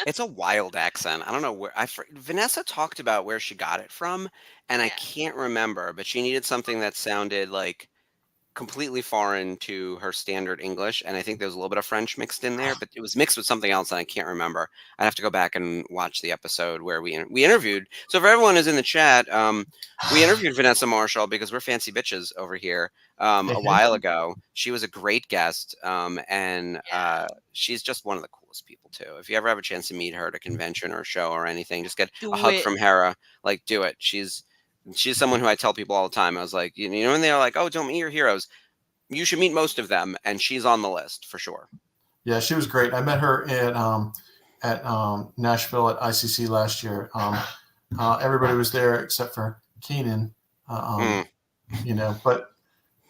It's a wild accent. I don't know where Vanessa talked about where she got it from, and I Yeah. can't remember, but she needed something that sounded like completely foreign to her standard English, and I think there was a little bit of French mixed in there, but it was mixed with something else, and I can't remember. I'd have to go back and watch the episode where we interviewed. So for everyone who's in the chat, we interviewed Vanessa Marshall because we're fancy bitches over here a while ago. She was a great guest, and she's just one of the coolest people too. If you ever have a chance to meet her at a convention or a show or anything, just get a Do hug it. from Hera. Like, do it. She's someone who I tell people all the time. I was like, you know, when they're like, "Oh, don't meet your heroes," you should meet most of them, and she's on the list for sure. Yeah, she was great. I met her at Nashville at ICC last year. Everybody was there except for Keenan. You know, but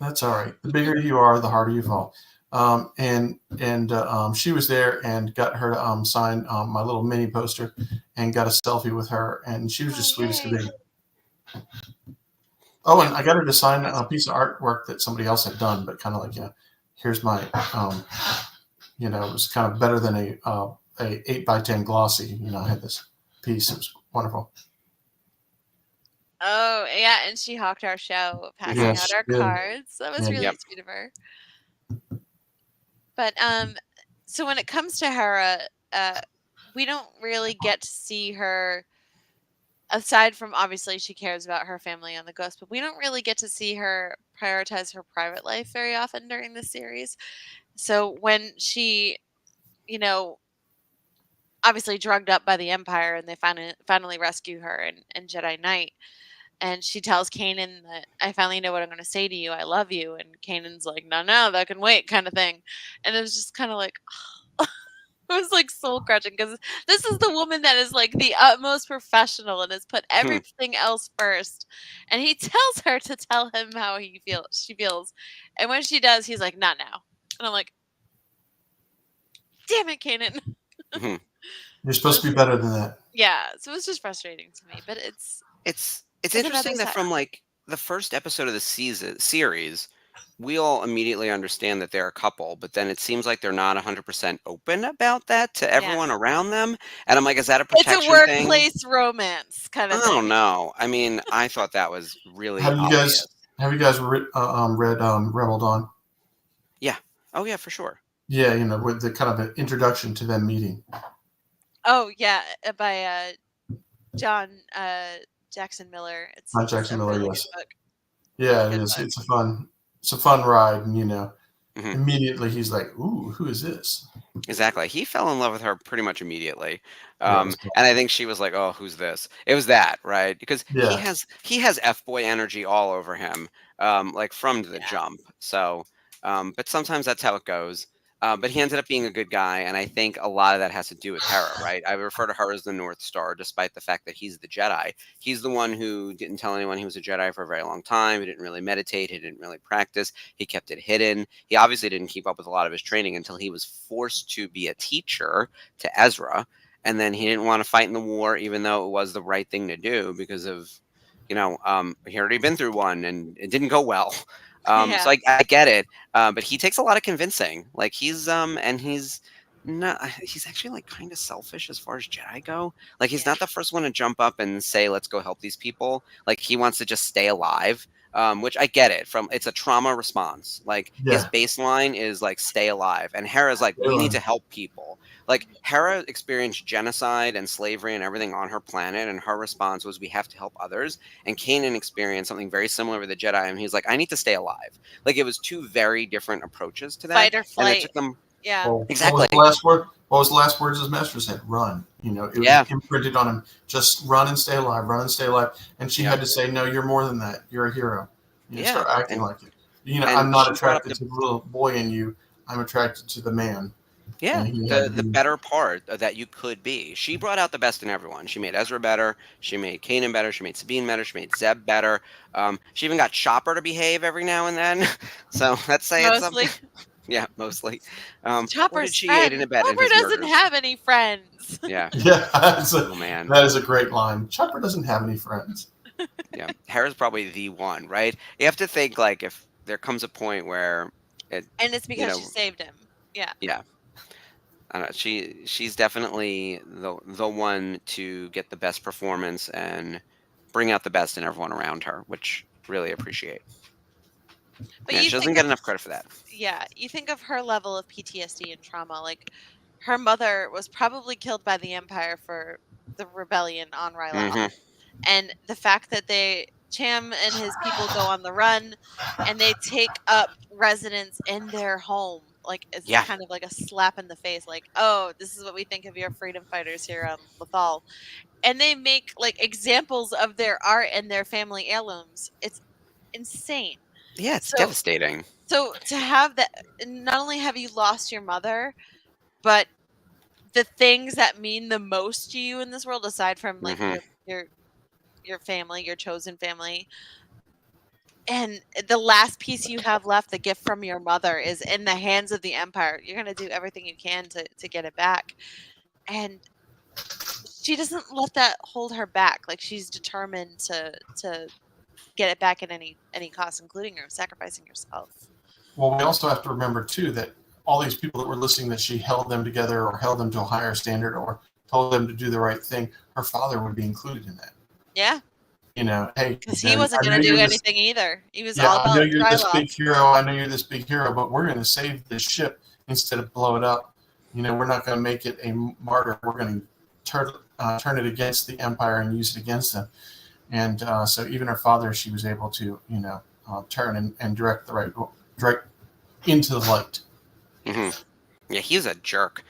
that's all right. The bigger you are, the harder you fall. And she was there and got her to sign my little mini poster and got a selfie with her, and she was just sweet as could be. Oh, and I got her to sign a piece of artwork that somebody else had done, but kind of like, here's my, you know, it was kind of better than a 8x10 glossy. You know, I had this piece. It was wonderful. Oh, yeah, and she hawked our show, passing out our cards. That was really sweet of her. But so when it comes to Hera, we don't really get to see her, aside from obviously she cares about her family on the Ghost, but we don't really get to see her prioritize her private life very often during the series. So when she, you know, obviously drugged up by the Empire and they finally rescue her in Jedi Knight, and she tells Kanan that I finally know what I'm going to say to you. I love you. And Kanan's like, no, that can wait, kind of thing. And it was just kind of like, it was like soul crushing because this is the woman that is like the utmost professional and has put everything else first. And he tells her to tell him how she feels. And when she does, he's like, not now. And I'm like, damn it, Kanan. You're supposed to be better than that. Yeah. So it was just frustrating to me, but it's interesting that from like the first episode of the series, we all immediately understand that they're a couple, but then it seems like they're not 100% open about that to everyone around them. And I'm like, is that a protection thing? It's a workplace romance kind of thing. I don't know. I mean, I thought that was really Have you guys read Rebel Dawn? Yeah. Oh yeah, for sure. Yeah, you know, with the kind of an introduction to them meeting. Oh yeah, by John Jackson Miller. It's John Jackson Miller, really yes. book. Yeah, it is. It's a fun ride, and you know, immediately he's like, "Ooh, who is this?" Exactly. He fell in love with her pretty much immediately, and I think she was like, "Oh, who's this?" It was that, right? Because he has F-boy energy all over him, like from the jump. So, but sometimes that's how it goes. But he ended up being a good guy, and I think a lot of that has to do with Hera, right? I refer to her as the North Star, despite the fact that he's the Jedi. He's the one who didn't tell anyone he was a Jedi for a very long time. He didn't really meditate. He didn't really practice. He kept it hidden. He obviously didn't keep up with a lot of his training until he was forced to be a teacher to Ezra, and then he didn't want to fight in the war, even though it was the right thing to do because of, he had already been through one, and it didn't go well. So I get it, but he takes a lot of convincing. Like he's actually like kind of selfish as far as Jedi go. Like he's not the first one to jump up and say, "Let's go help these people." Like he wants to just stay alive, which I get it. It's a trauma response. Like his baseline is like stay alive, and Hera's like, we need to help people. Like Hera experienced genocide and slavery and everything on her planet, and her response was, we have to help others. And Kanan experienced something very similar with the Jedi, and he's like, I need to stay alive. Like it was two very different approaches to that. Fight or flight. And it took them. Yeah. Well, exactly. What was the last words his master said? Run. You know, it was imprinted on him. Just run and stay alive. Run and stay alive. And she had to say, no, you're more than that. You're a hero. You start acting like it. You know, I'm not attracted to the little boy in you. I'm attracted to the man. Yeah, the better part that you could be. She brought out the best in everyone. She made Ezra better. She made Kanan better. She made Sabine better. She made Zeb better. She even got Chopper to behave every now and then. So that's saying something. Yeah, mostly. Chopper's friend. Chopper doesn't have any friends. Yeah. Man. That is a great line. Chopper doesn't have any friends. Yeah, Hera's probably the one, right? You have to think like if there comes a point where and it's because she saved him. Yeah. Yeah. I don't know, she's definitely the one to get the best performance and bring out the best in everyone around her, which really appreciate. But Yeah, you she doesn't think get of enough credit for that. yeah, you think of her level of PTSD and trauma. Like her mother was probably killed by the Empire for the rebellion on Rylal. Hmm. And the fact that Cham and his people go on the run and they take up residence in their home, like it's Yeah. kind of like a slap in the face, like, oh, this is what we think of your freedom fighters here on Lothal. And they make like examples of their art and their family heirlooms. It's insane. Yeah, it's So devastating. so to have that, not only have you lost your mother, but the things that mean the most to you in this world, aside from like Hmm. your family, your chosen family, and the last piece you have left, the gift from your mother, is in the hands of the Empire. You're gonna do everything you can to get it back, and she doesn't let that hold her back. Like she's determined to get it back at any cost, including her sacrificing herself. Well, we also have to remember too that all these people that were listening, that she held them together or held them to a higher standard or told them to do the right thing. Her father would be included in that. Yeah, You know, hey, because you he know, wasn't I going know to do you're this, anything either. He was yeah, all I know about you're this big Ryloth. hero. I know you're this big hero, but we're going to save this ship instead of blow it up. You know, we're not going to make it a martyr. We're going to turn it against the Empire and use it against them. And so even her father, she was able to, you know, turn and direct into the light. Hmm. Yeah, he's a jerk.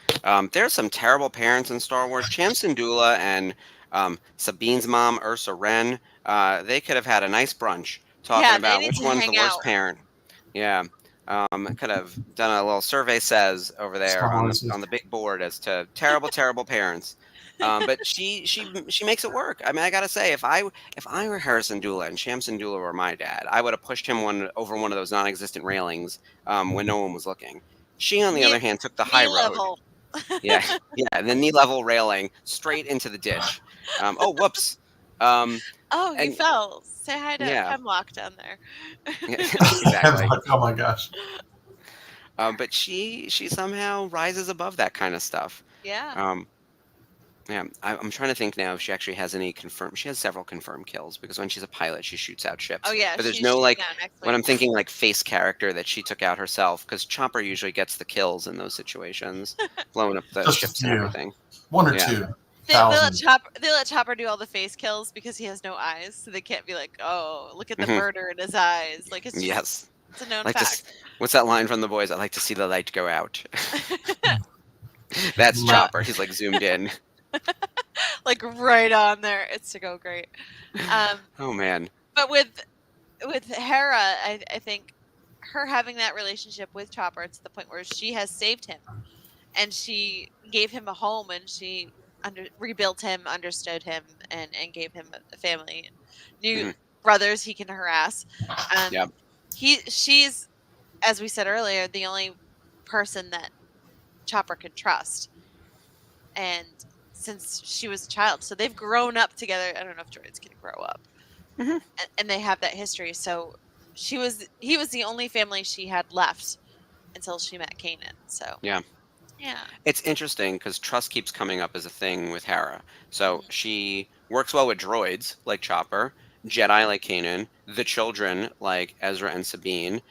There's some terrible parents in Star Wars. Cham Syndulla and Sabine's mom, Ursa Wren, they could have had a nice brunch talking Yeah, they about need which to one's the hang worst out. parent. Yeah, could have done a little survey says over there Star on Wars the big board as to terrible, terrible parents. But she makes it work. I mean, I gotta say, if I were Harrison Dula and Cham Syndulla were my dad, I would have pushed him over one of those non-existent railings when no one was looking. She, on the Knee, other hand, took the high knee road. level. Yeah, yeah, the knee level railing straight into the ditch. Oh, whoops. Um, Oh, you and fell. Say hi to yeah, Hemlock down there. exactly. Oh my gosh. But she somehow rises above that kind of stuff. Yeah. Um, yeah, I'm trying to think now if she actually has any confirmed. She has several confirmed kills because when she's a pilot, she shoots out Oh ships. yeah, But there's she's no shooting like out next when I'm week. thinking like face character that she took out herself because Chopper usually gets the kills in those situations, blowing up the Just a ships and few. everything. One or Yeah. two. They let Thousand. Chopper do all the face kills because he has no eyes, so they can't be like, oh, look at the Mhm. murder in his eyes. Like it's just Yes. it's a known Like fact. what's that line from the boys? I like to see the light go out. That's No. Chopper. He's like zoomed in. Like right on there. It's to go great. Oh man. But with Hera, I think her having that relationship with Chopper to the point where she has saved him and she gave him a home and she rebuilt him, understood him, and gave him a family, new Mhm. brothers he can harass. Yep. She's, as we said earlier, the only person that Chopper could trust, and since she was a child, so they've grown up together. I don't know if droids can grow up, Mhm. and they have that history. So he was the only family she had left until she met Kanan. So Yeah. yeah. It's interesting because trust keeps coming up as a thing with Hera. So Mhm. she works well with droids like Chopper, Jedi like Kanan, the children like Ezra and Sabine.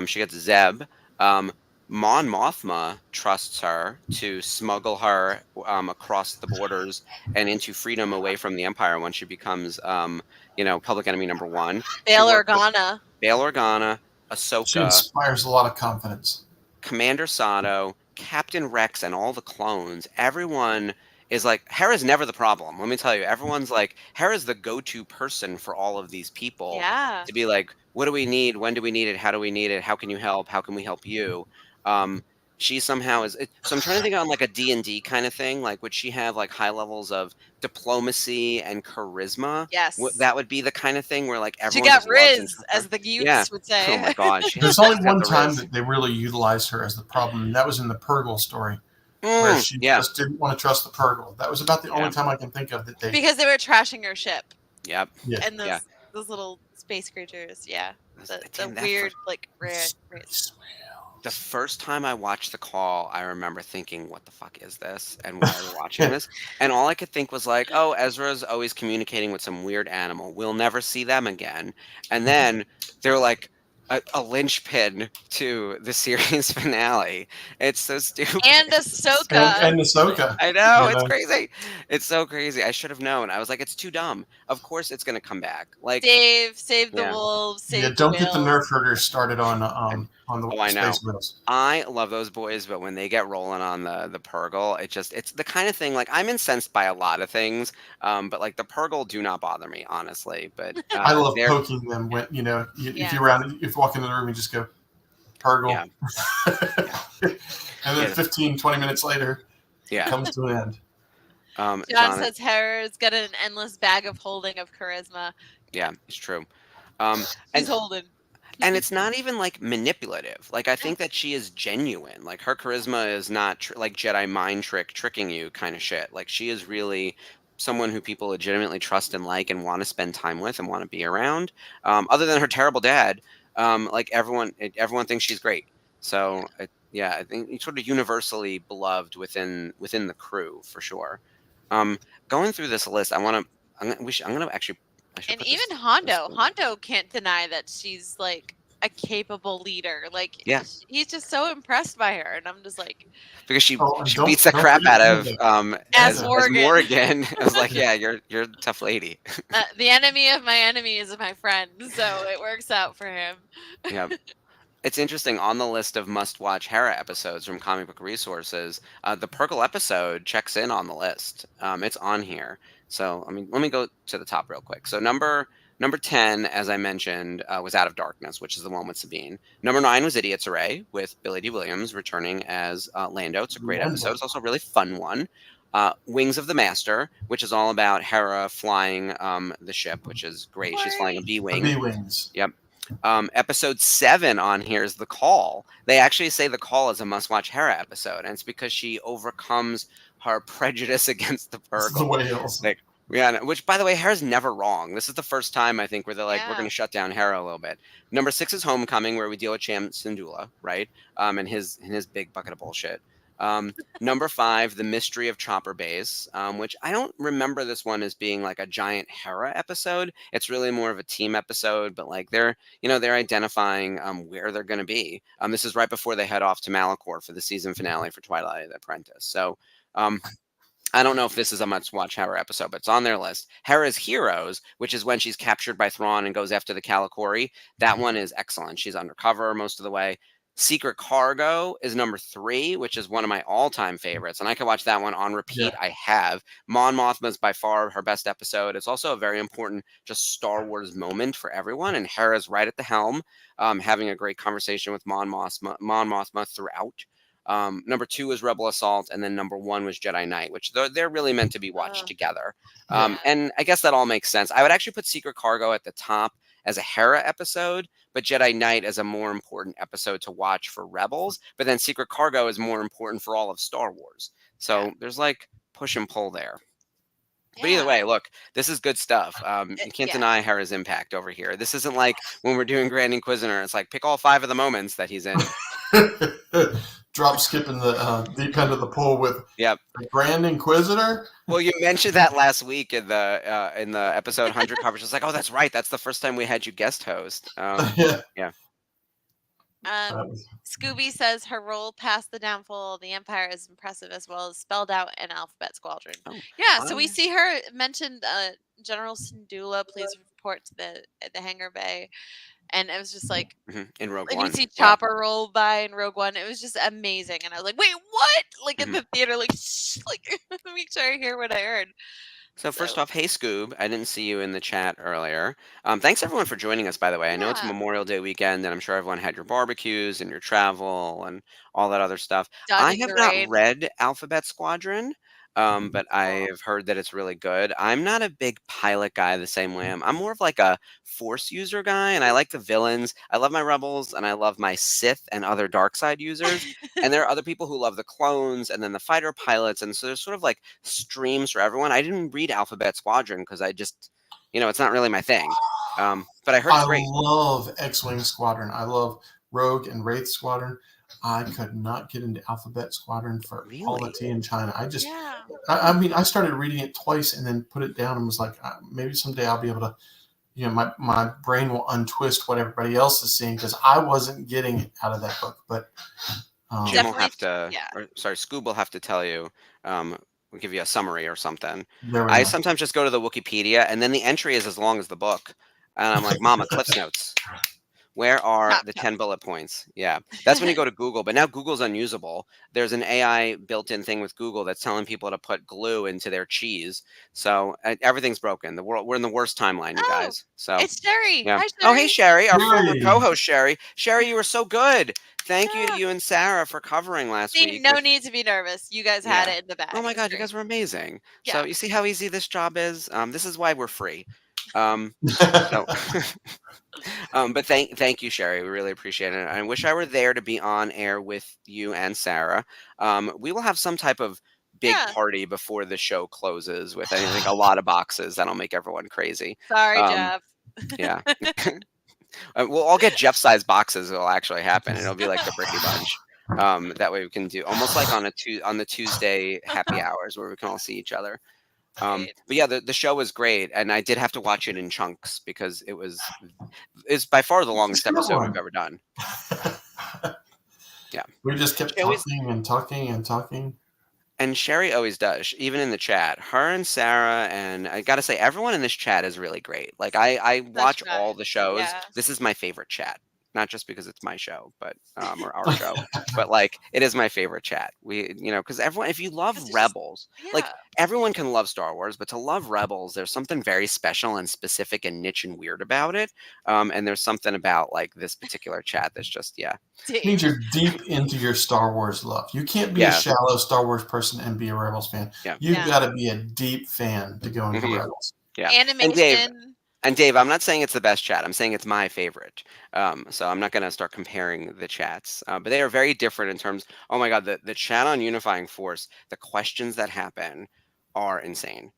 She gets Zeb. Um, Mon Mothma trusts her to smuggle her across the borders and into freedom away from the Empire when she becomes, public enemy number one. She Bail worked with Organa. Bail Organa, She Ahsoka, inspires a lot of confidence. Commander Sato, Captain Rex, and all the clones, everyone is like, Hera's never the problem. Let me tell you, everyone's like, Hera's the go-to person for all of these people Yeah. to be like, what do we need? When do we need it? How do we need it? How can you help? How can we help you? Um, she somehow so I'm trying to think on like a D&D kind of thing. Like, would she have like high levels of diplomacy and charisma? Yes. That would be the kind of thing where like She everyone got just loves and Riz, trusts as her. the Yeah. youths would Oh my say. God. There's only she's got one the time Riz. that they really utilized her as the problem, and that was in the Purgle story, where she Yeah. just didn't want to trust the Purgle. That was about the Yeah. only time I can think of that they. Because they were trashing her ship. Yep. Yeah. And Yeah. those little space creatures, yeah. The Damn, that weird, like, red. Smell. The first time I watched The Call, I remember thinking, "What the fuck is this? And why are we watching this?" And all I could think was like, "Oh, Ezra's always communicating with some weird animal. We'll never see them again." And then they're like a linchpin to the series finale. It's so stupid. And Ahsoka. And Ahsoka. I know, you it's know? crazy. It's so crazy. I should have known. I was like, "It's too dumb. Of course it's gonna come back." Like, Save the yeah. wolves, Yeah, save the don't get the whales. nerf herders started on Oh, the I know. space whales. I love those boys, but when they get rolling on the Purgle, it's the kind of thing like I'm incensed by a lot of things, but like the Purgle do not bother me, honestly. But I love they're poking them when if Yeah. if you walk into the room and just go Purgle. yeah, And then Yeah. 15, 20 minutes later yeah. comes to an end. John John, says Hera's got an endless bag of holding of charisma. yeah, it's true. She's And holding. and it's not even like manipulative. Like I think that she is genuine. Like her charisma is not like Jedi mind tricking you kind of shit. Like she is really someone who people legitimately trust and like and want to spend time with and want to be around. Other than her terrible dad, like everyone thinks she's great. So yeah, I think it's sort of universally beloved within the crew for sure. Going through this list, I'm gonna actually. I should And put even this Hondo. one. Hondo can't deny that she's like a capable leader. Like Yeah. he's just so impressed by her, and I'm just like, Because she Oh, and she don't- beats the don't crap forget out of Hondo. As as Morgan. Morgan. I was like, yeah, you're a tough lady. the enemy of my enemy is my friend, so it works out for him. Yeah. It's interesting on the list of must-watch Hera episodes from Comic Book Resources. The Purgle episode checks in on the list. It's on here. So I mean, let me go to the top real quick. So number 10, as I mentioned, was Out of Darkness, which is the one with Sabine. Number 9 was Idiot's Array with Billy D. Williams returning as Lando. It's a great Lando. episode. It's also a really fun one. Wings of the Master, which is all about Hera flying the ship, which is great. She's flying a Great. B-wing. The B-wings. Yep. Episode 7 on here is The Call. They actually say The Call is a must-watch Hera episode, and it's because she overcomes her prejudice against the The Purgle. whales. Like, yeah, which by the way, Hera's never wrong. This is the first time I think where they're like, we're Yeah. going to shut down Hera a little bit. Number 6 is Homecoming, where we deal with Cham Syndulla, right? And his big bucket of bullshit. Number 5, The Mystery of Chopper Base, which I don't remember this one as being like a giant Hera episode. It's really more of a team episode, but like they're identifying where they're going to be. This is right before they head off to Malachor for the season finale for Twilight Apprentice. So I don't know if this is a must-watch Hera episode, but it's on their list. Hera's Heroes, which is when she's captured by Thrawn and goes after the Kalikori. That one is excellent. She's undercover most of the way. Secret Cargo is number 3, which is one of my all-time favorites, and I can watch that one on repeat. Yeah. I have. Mon Mothma is by far her best episode. It's also a very important just Star Wars moment for everyone, and Hera's right at the helm, having a great conversation with Mon Mothma throughout. Number 2 was Rebel Assault, and then number 1 was Jedi Knight, which they're really meant to be watched together. And I guess that all makes sense. I would actually put Secret Cargo at the top as a Hera episode, but Jedi Knight as a more important episode to watch for Rebels. But then Secret Cargo is more important for all of Star Wars. So there's like push and pull there. But either way, look, this is good stuff. You can't deny Hera's impact over here. This isn't like when we're doing Grand Inquisitor. It's like pick all 5 of the moments that he's in. Drop skipping the deep end of the pool with Yep. the Grand Inquisitor. Well, you mentioned that last week in the episode 100 coverage. It's like, oh, that's right. That's the first time we had you guest host. Yeah. Scooby says her role past the downfall of the Empire is impressive, as well as spelled out in Alphabet Squadron. Oh, Yeah, so we see her mentioned General Syndulla, please report to the hangar bay. And it was just like in Rogue like One. you see Chopper roll by in Rogue One. It was just amazing, and I was like, "Wait, what?" Like in the theater, like, shh, like make sure I hear what I heard. So first off, hey Scoob, I didn't see you in the chat earlier. Thanks everyone for joining us, by the way. I know it's Memorial Day weekend, and I'm sure everyone had your barbecues and your travel and all that other stuff. I have not read Alphabet Squadron. But I've heard that it's really good. I'm not a big pilot guy the same way. I'm more of like a Force user guy, and I like the villains. I love my Rebels, and I love my Sith and other dark side users. And there are other people who love the clones and then the fighter pilots, and so there's sort of like streams for everyone. I didn't read Alphabet Squadron because I just, it's not really my thing. But I heard it's great. I love X-Wing Squadron. I love Rogue and Wraith Squadron. I could not get into Alphabet Squadron for all the Really? tea in China. Yeah. I mean, I started reading it twice and then put it down and was like, maybe someday I'll be able to, my brain will untwist what everybody else is seeing, because I wasn't getting it out of that book. But Jim will Definitely, have to, yeah. or sorry, Scoob will have to tell you. We'll give you a summary or something. there we I go. sometimes just go to the Wikipedia, and then the entry is as long as the book, and I'm like, Mama, Cliff's Notes. Where are Top the note. 10 bullet points? Yeah, that's when you go to Google, but now Google's unusable. There's an AI built-in thing with Google that's telling people to put glue into their cheese. So everything's broken. We're in the worst timeline, you Oh, guys. So it's Sherry. yeah. Hi, Oh, hey, Sherry. Sherry, our former Yay. co-host, Sherry. Sherry, you were so good. Thank you to Yeah. you and Sarah for covering last See, week. no with- need to be nervous. You guys had Yeah. it in the bag. Oh my It was God, you great. guys were amazing. Yeah. So you see how easy this job is? This is why we're free. So, but thank you, Sherry. We really appreciate it. I wish I were there to be on air with you and Sarah. We will have some type of big Yeah. party before the show closes with, I think, a lot of boxes that'll make everyone crazy. Sorry, Um, Jeff. yeah. We'll all get Jeff-sized boxes. It'll actually happen. It'll be like the Bricky Bunch. That way we can do almost like on the Tuesday happy hours where we can all see each other. Great. But yeah, the show was great, and I did have to watch it in chunks because it's by far the longest a good episode we've one. ever done. Yeah. We just kept She always- talking and talking and talking. And Sherry always does, even in the chat. Her and Sarah, and I gotta say, everyone in this chat is really great. Like I watch all the shows. Yeah. This is my favorite chat, not just because it's my show, but or our show, but like it is my favorite chat. Because everyone, if you love 'Cause it's just- Rebels, like Yeah. everyone can love Star Wars, but to love Rebels, there's something very special and specific and niche and weird about it. And there's something about like this particular chat that's just It means you're deep into your Star Wars love. You can't be Yeah. a shallow Star Wars person and be a Rebels fan. Yeah. You've Yeah. got to be a deep fan to go into Mhm. Rebels. Yeah. Animation. And Dave, I'm not saying it's the best chat. I'm saying it's my favorite. So I'm not going to start comparing the chats, but they are very different in terms. Oh my God, the chat on Unifying Force, the questions that happen are insane.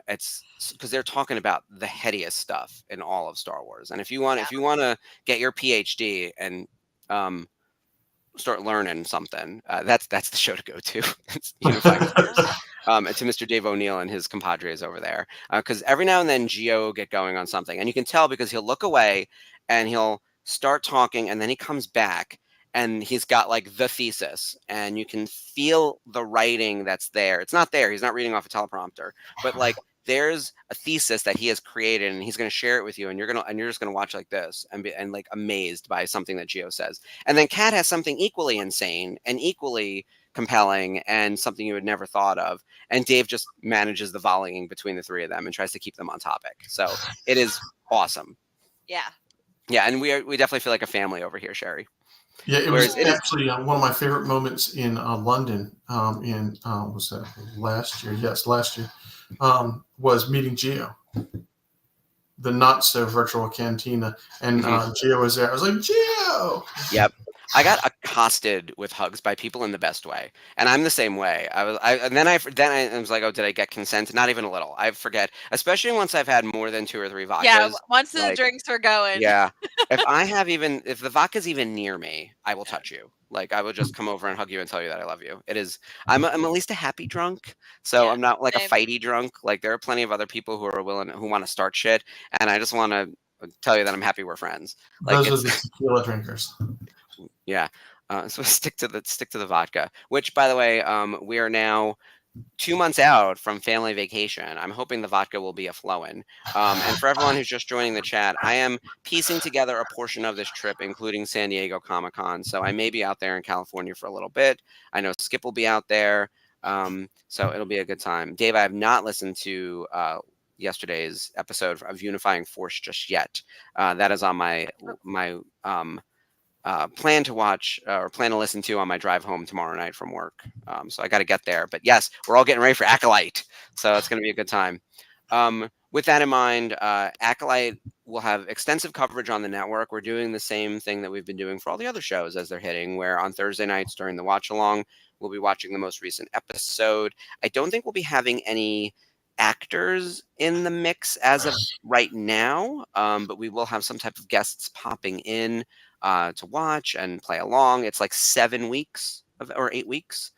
It's because they're talking about the headiest stuff in all of Star Wars. And if you want to get your PhD and start learning something, that's the show to go to. It's Unifying Force. To Mr. Dave O'Neill and his compadres over there. Because every now and then Gio will get going on something. And you can tell because he'll look away and he'll start talking and then he comes back and he's got like the thesis. And you can feel the writing that's there. It's not there. He's not reading off a teleprompter. But like there's a thesis that he has created and he's going to share it with you. And you're just going to watch like this and be like amazed by something that Gio says. And then Kat has something equally insane and equally compelling and something you had never thought of, and Dave just manages the volleying between the three of them and tries to keep them on topic. So it is awesome. Yeah. And we definitely feel like a family over here, Sherry. Yeah, it was actually one of my favorite moments in London. Was that last year? Yes, last year. Was meeting Gio, the not so virtual cantina, and Gio was there. I was like, Gio. Yep. I got accosted with hugs by people in the best way, and I'm the same way. I was like, oh, did I get consent? Not even a little. I forget, especially once I've had more than 2 or 3 vodkas. Yeah. Once the drinks are going. Yeah. If the vodka's even near me, I will touch you. Like I will just come over and hug you and tell you that I love you. I'm at least a happy drunk, so I'm not like same. a fighty drunk. Like there are plenty of other people who want to start shit, and I just want to tell you that I'm happy we're friends. Like those are the tequila drinkers. Yeah. So stick to the vodka, which by the way, we are now 2 months out from family vacation. I'm hoping the vodka will be a-flowing. And for everyone who's just joining the chat, I am piecing together a portion of this trip, including San Diego Comic-Con. So I may be out there in California for a little bit. I know Skip will be out there. So it'll be a good time. Dave, I have not listened to yesterday's episode of Unifying Force just yet. That is on my plan to watch or plan to listen to on my drive home tomorrow night from work. So I got to get there. But yes, we're all getting ready for Acolyte. So it's going to be a good time. With that in mind, Acolyte will have extensive coverage on the network. We're doing the same thing that we've been doing for all the other shows as they're hitting, where on Thursday nights during the watch along, we'll be watching the most recent episode. I don't think we'll be having any actors in the mix as of right now, but we will have some type of guests popping in. to watch and play along. It's like 7 weeks or 8 weeks.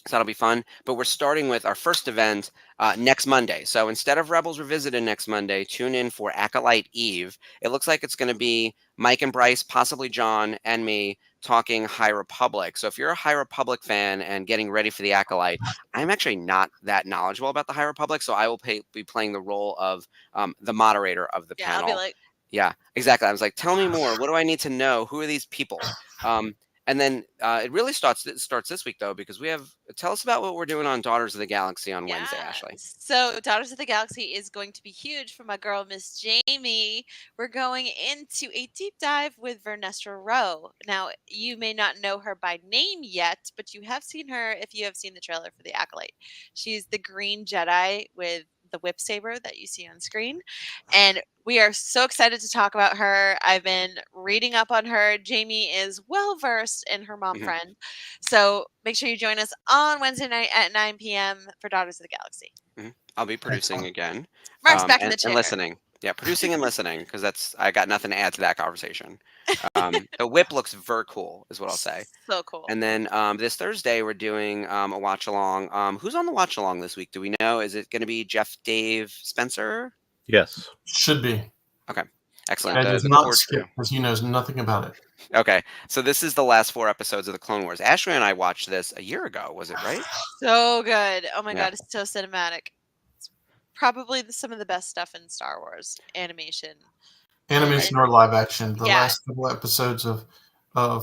So that'll be fun. But we're starting with our first event next Monday. So instead of Rebels Revisited next Monday, tune in for Acolyte Eve. It looks like it's going to be Mike and Bryce, possibly John and me, talking High Republic. So if you're a High Republic fan and getting ready for the Acolyte, I'm actually not that knowledgeable about the High Republic. So I will be playing the role of the moderator of the Yeah, I'll panel. be like, Yeah, exactly. I was like, tell me more. What do I need to know? Who are these people? And then it really starts this week, though, because tell us about what we're doing on Daughters of the Galaxy on Wednesday, Ashley. So Daughters of the Galaxy is going to be huge for my girl, Miss Jamie. We're going into a deep dive with Vernestra Rowe. Now, you may not know her by name yet, but you have seen her if you have seen the trailer for The Acolyte. She's the green Jedi with the whip saber that you see on screen. And we are so excited to talk about her. I've been reading up on her. Jamie is well versed in her mom friend. So make sure you join us on Wednesday night at 9 p.m. for Daughters of the Galaxy. I'll be producing again. Mark's back in the chair. And listening. Yeah, producing and listening, because I got nothing to add to that conversation. The whip looks very cool, is what I'll say. So cool. And then this Thursday, we're doing a watch along. Who's on the watch along this week? Do we know? Is it going to be Jeff, Dave, Spencer? Yes. Should be. Okay. Excellent. And does not skip because he knows nothing about it. Okay. So this is the last 4 episodes of the Clone Wars. Ashley and I watched this a year ago. Was it right? So good. Oh my God. It's so cinematic. It's probably some of the best stuff in Star Wars animation. Animation or live action. The last couple episodes of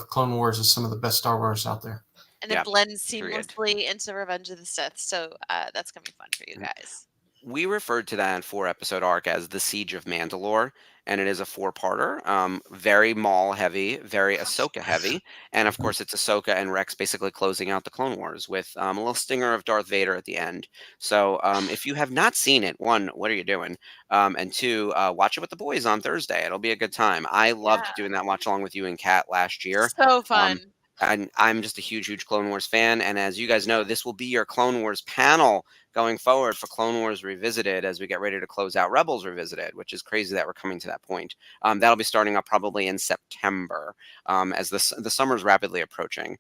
Clone Wars is some of the best Star Wars out there. And it blends seamlessly into Revenge of the Sith. So that's going to be fun for you guys. We referred to that 4-episode arc as the Siege of Mandalore, and it is a 4-parter. Very Maul heavy, very Ahsoka heavy, and of course it's Ahsoka and Rex basically closing out the Clone Wars with a little stinger of Darth Vader at the end. So if you have not seen it, 1, what are you doing? And 2, watch it with the boys on Thursday. It'll be a good time. I loved doing that watch along with you and Kat last year. So fun. And I'm just a huge Clone Wars fan, and as you guys know, this will be your Clone Wars panel going forward for Clone Wars Revisited as we get ready to close out Rebels Revisited, which is crazy that we're coming to that point. That'll be starting up probably in September as the summer's rapidly approaching.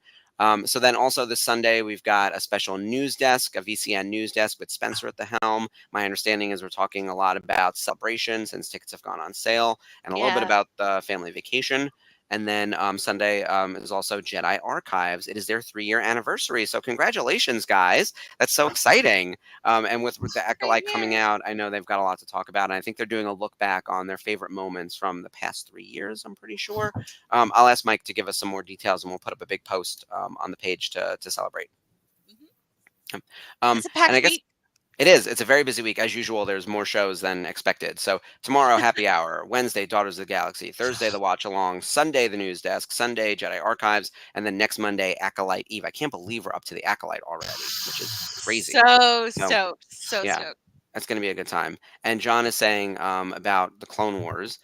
So then also this Sunday, we've got a special news desk, a VCN news desk with Spencer at the helm. My understanding is we're talking a lot about Celebration since tickets have gone on sale, and a little bit about the family vacation. And then Sunday is also Jedi Archives. It is their 3-year anniversary. So congratulations, guys. That's so exciting. And with the Acolyte coming out, I know they've got a lot to talk about. And I think they're doing a look back on their favorite moments from the past 3 years, I'm pretty sure. I'll ask Mike to give us some more details, and we'll put up a big post on the page to celebrate. It's a packed week. It is. It's a very busy week. As usual, there's more shows than expected. So tomorrow, Happy Hour. Wednesday, Daughters of the Galaxy. Thursday, The Watch Along. Sunday, The News Desk. Sunday, Jedi Archives. And then next Monday, Acolyte Eve. I can't believe we're up to the Acolyte already, which is crazy. So stoked. That's going to be a good time. And John is saying about the Clone Wars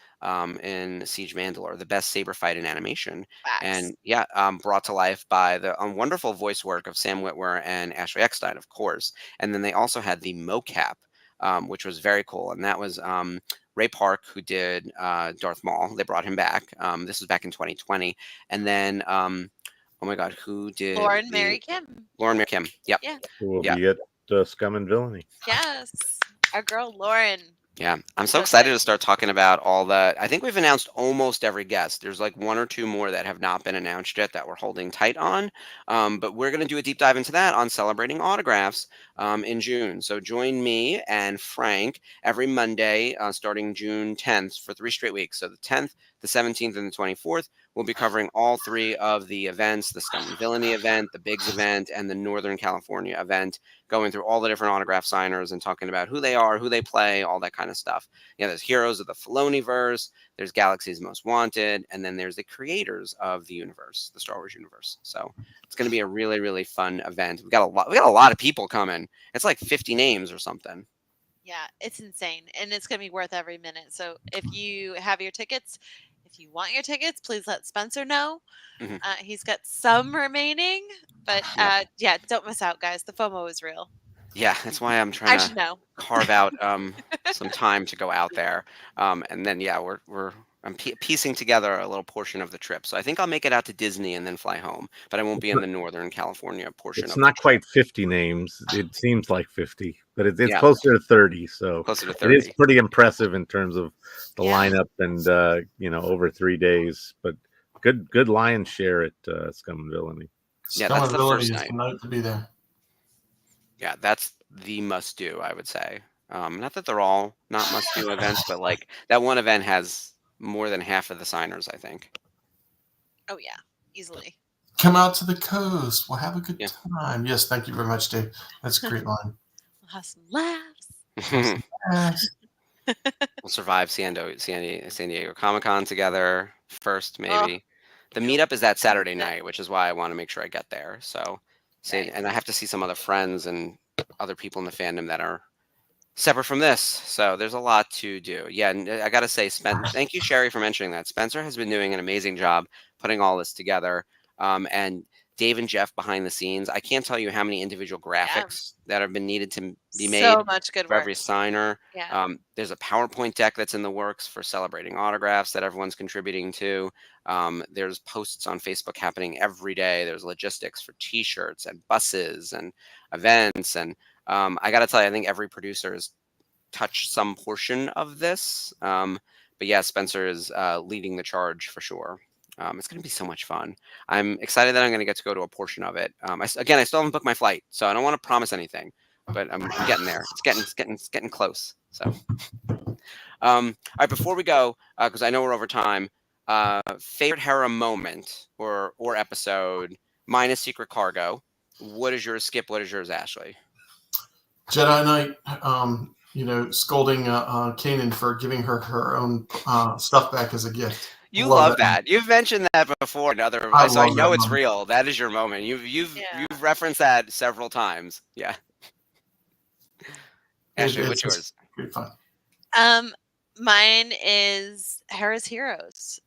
in Siege Mandalore, the best saber fight in animation. Facts. And brought to life by the wonderful voice work of Sam Witwer and Ashley Eckstein, of course. And then they also had the mocap, which was very cool. And that was Ray Park, who did Darth Maul. They brought him back. This was back in 2020. And then, oh my God, who did? Lauren Mary Kim. Lauren Mary Kim. Yep. Yeah. Who will be at Scum and Villainy. Yes. Our girl, Lauren. Yeah, I'm so excited to start talking about all that. I think we've announced almost every guest. There's like 1 or 2 more that have not been announced yet that we're holding tight on. But we're going to do a deep dive into that on Celebrating Autographs in June. So join me and Frank every Monday starting June 10th for 3 straight weeks. So the 10th, the 17th, and the 24th. We'll be covering all 3 of the events, the Scum and Villainy event, the Biggs event, and the Northern California event, going through all the different autograph signers and talking about who they are, who they play, all that kind of stuff. Yeah, there's heroes of the Filoniverse, there's Galaxy's Most Wanted, and then there's the creators of the universe, the Star Wars universe. So it's going to be a really, really fun event. We got a lot of people coming. It's like 50 names or something. Yeah, it's insane, and it's going to be worth every minute. So if you have your tickets, if you want your tickets, please let Spencer know. He's got some remaining, but don't miss out, guys. The FOMO is real. Yeah, that's why I'm trying to carve out some time to go out there. And then we're I'm piecing together a little portion of the trip. So I think I'll make it out to Disney and then fly home, but I won't be in the Northern California portion It's of not the quite 50 names. It seems like 50, but it's Yeah. closer to 30. So closer to it is 30. pretty impressive in terms of the Yeah. lineup and over 3 days. But good lion's share at Scum and Villainy. Yeah, that's the Scalability first is night. the night to be there. Yeah, that's the must do, I would say. Not that they're all not must do events, but like that one event has more than half of the signers, I think. Oh yeah, easily. Come out to the coast. We'll have a good Yeah. time. Yes, thank you very much, Dave. That's a great line. We'll have some laughs. Yes. We'll survive San Diego Comic-Con together first, maybe. Oh, The you'll- meetup is that Saturday it. night, which is why I want to make sure I get there. So, Right. and I have to see some other friends and other people in the fandom that are separate from this. So there's a lot to do. Yeah, and I gotta say, thank you, Sherry, for mentioning that. Spencer has been doing an amazing job putting all this together. And Dave and Jeff behind the scenes. I can't tell you how many individual graphics that have been needed to be made So much good for work. every signer. Yeah. There's a PowerPoint deck that's in the works for celebrating autographs that everyone's contributing to. There's posts on Facebook happening every day. There's logistics for T-shirts and buses and events. And I got to tell you, I think every producer has touched some portion of this. But yeah, Spencer is leading the charge for sure. It's going to be so much fun. I'm excited that I'm going to get to go to a portion of it. I still haven't booked my flight, so I don't want to promise anything, but I'm getting there. It's getting close. So, all right, before we go, because I know we're over time, favorite Hera moment or episode minus Secret Cargo. What is yours, Skip? What is yours, Ashley? Jedi Knight, scolding Kanan for giving her own stuff back as a gift. You love that. You've mentioned that before in other, so I know it's moment. real. That is your moment. You've referenced that several times. Yeah. Ashley, what's yours? Great fun. Mine is Hera's Heroes.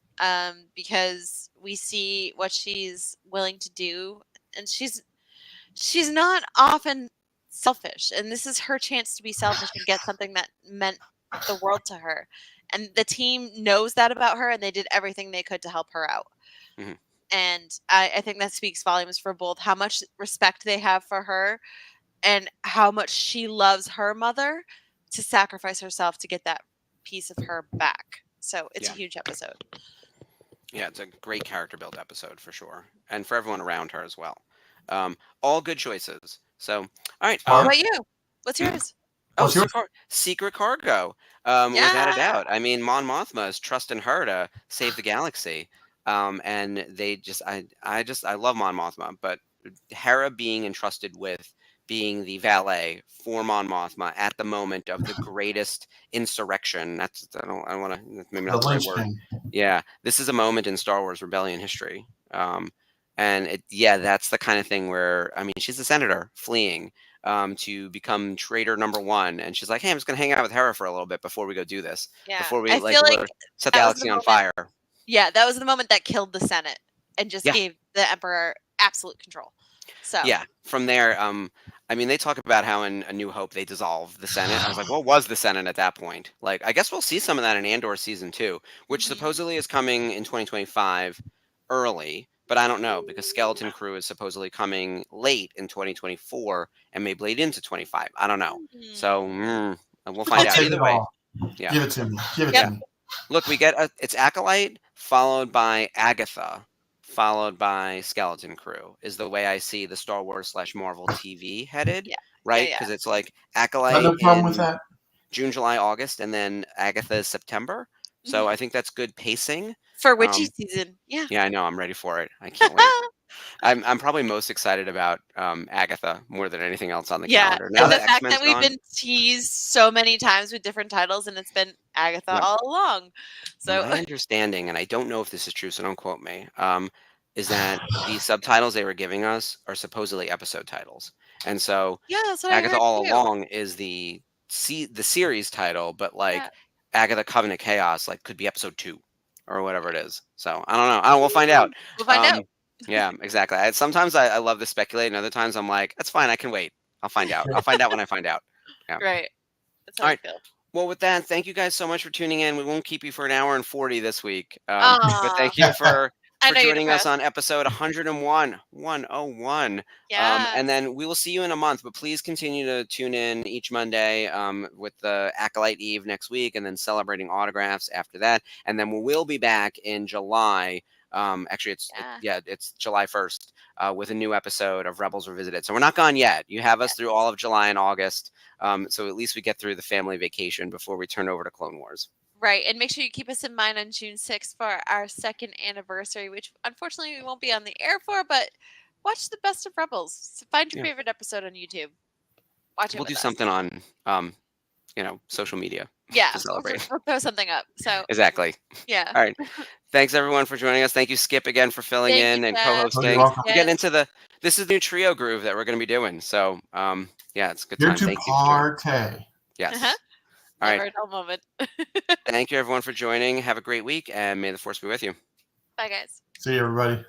Because we see what she's willing to do, and she's not often selfish, and this is her chance to be selfish and get something that meant the world to her. And the team knows that about her, and they did everything they could to help her out. Mm-hmm. And I think that speaks volumes for both how much respect they have for her and how much she loves her mother to sacrifice herself to get that piece of her back. So it's a huge episode. Yeah, it's a great character build episode for sure. And for everyone around her as well. All good choices. So, all right. What about you? What's yours? What's yours? Secret Cargo. Without a doubt. I mean, Mon Mothma is trusting her to save the galaxy. And they just, I love Mon Mothma, but Hera being entrusted with being the valet for Mon Mothma at the moment of the greatest insurrection. That's, I don't want to, maybe not the right word. Yeah, this is a moment in Star Wars Rebellion history. And that's the kind of thing where, I mean, she's a senator fleeing to become traitor number one. And she's like, hey, I'm just going to hang out with Hera for a little bit before we go do this. Yeah. Before we I feel like set the galaxy on fire. Yeah, that was the moment that killed the Senate and just gave the Emperor absolute control. So yeah, from there, I mean, they talk about how in A New Hope they dissolved the Senate. I was like, what was the Senate at that point? Like, I guess we'll see some of that in Andor season 2, which supposedly is coming in 2025 early, but I don't know because Skeleton Crew is supposedly coming late in 2024 and may bleed into 25. I don't know. So we'll find out either way. Yeah. Give it to me. Give it to me. Look, we get it's Acolyte followed by Agatha, followed by Skeleton Crew is the way I see the Star Wars / Marvel TV headed, right? Because it's like Acolyte no problem with that. June, July, August, and then Agatha is September. So I think that's good pacing for witchy season. Yeah. Yeah, I know. I'm ready for it. I can't wait. I'm probably most excited about Agatha more than anything else on the calendar. Now and the that fact X-Men's that we've gone, been teased so many times with different titles, and it's been Agatha all along. So my understanding, and I don't know if this is true, so don't quote me, is that the subtitles they were giving us are supposedly episode titles, and so that's what Agatha I heard all too. along is the series title, but like Agatha Covenant Chaos like could be episode 2 or whatever it is. So I don't know. We'll find out. We'll find out. Yeah, exactly. Sometimes I love to speculate, and other times I'm like, that's fine. I can wait. I'll find out. I'll find out when I find out. Yeah. Right. That's how All I right. feel. Well, with that, thank you guys so much for tuning in. We won't keep you for an hour and 40 this week. But thank you for I know you're joining us depressed. on episode 101. Yeah. And then we will see you in a month. But please continue to tune in each Monday with the Acolyte Eve next week, and then celebrating autographs after that. And then we will be back in July. Actually, it's July 1st with a new episode of Rebels Revisited. So we're not gone yet. You have us through all of July and August. So at least we get through the family vacation before we turn over to Clone Wars. Right. And make sure you keep us in mind on June 6th for our 2nd anniversary, which unfortunately we won't be on the air for, but watch the best of Rebels. So find your favorite episode on YouTube. Watch it. We'll do with us. something on social media. Yeah, to celebrate. we'll throw something up. So Exactly. yeah. All right. Thanks everyone for joining us. Thank you, Skip, again for filling in and co-hosting. You're welcome. We're getting into this is the new trio groove that we're going to be doing. So it's a good Here time. to Thank you. partay. Yes. Uh-huh. All Never right. a dull moment. Thank you everyone for joining. Have a great week, and may the force be with you. Bye guys. See you, everybody.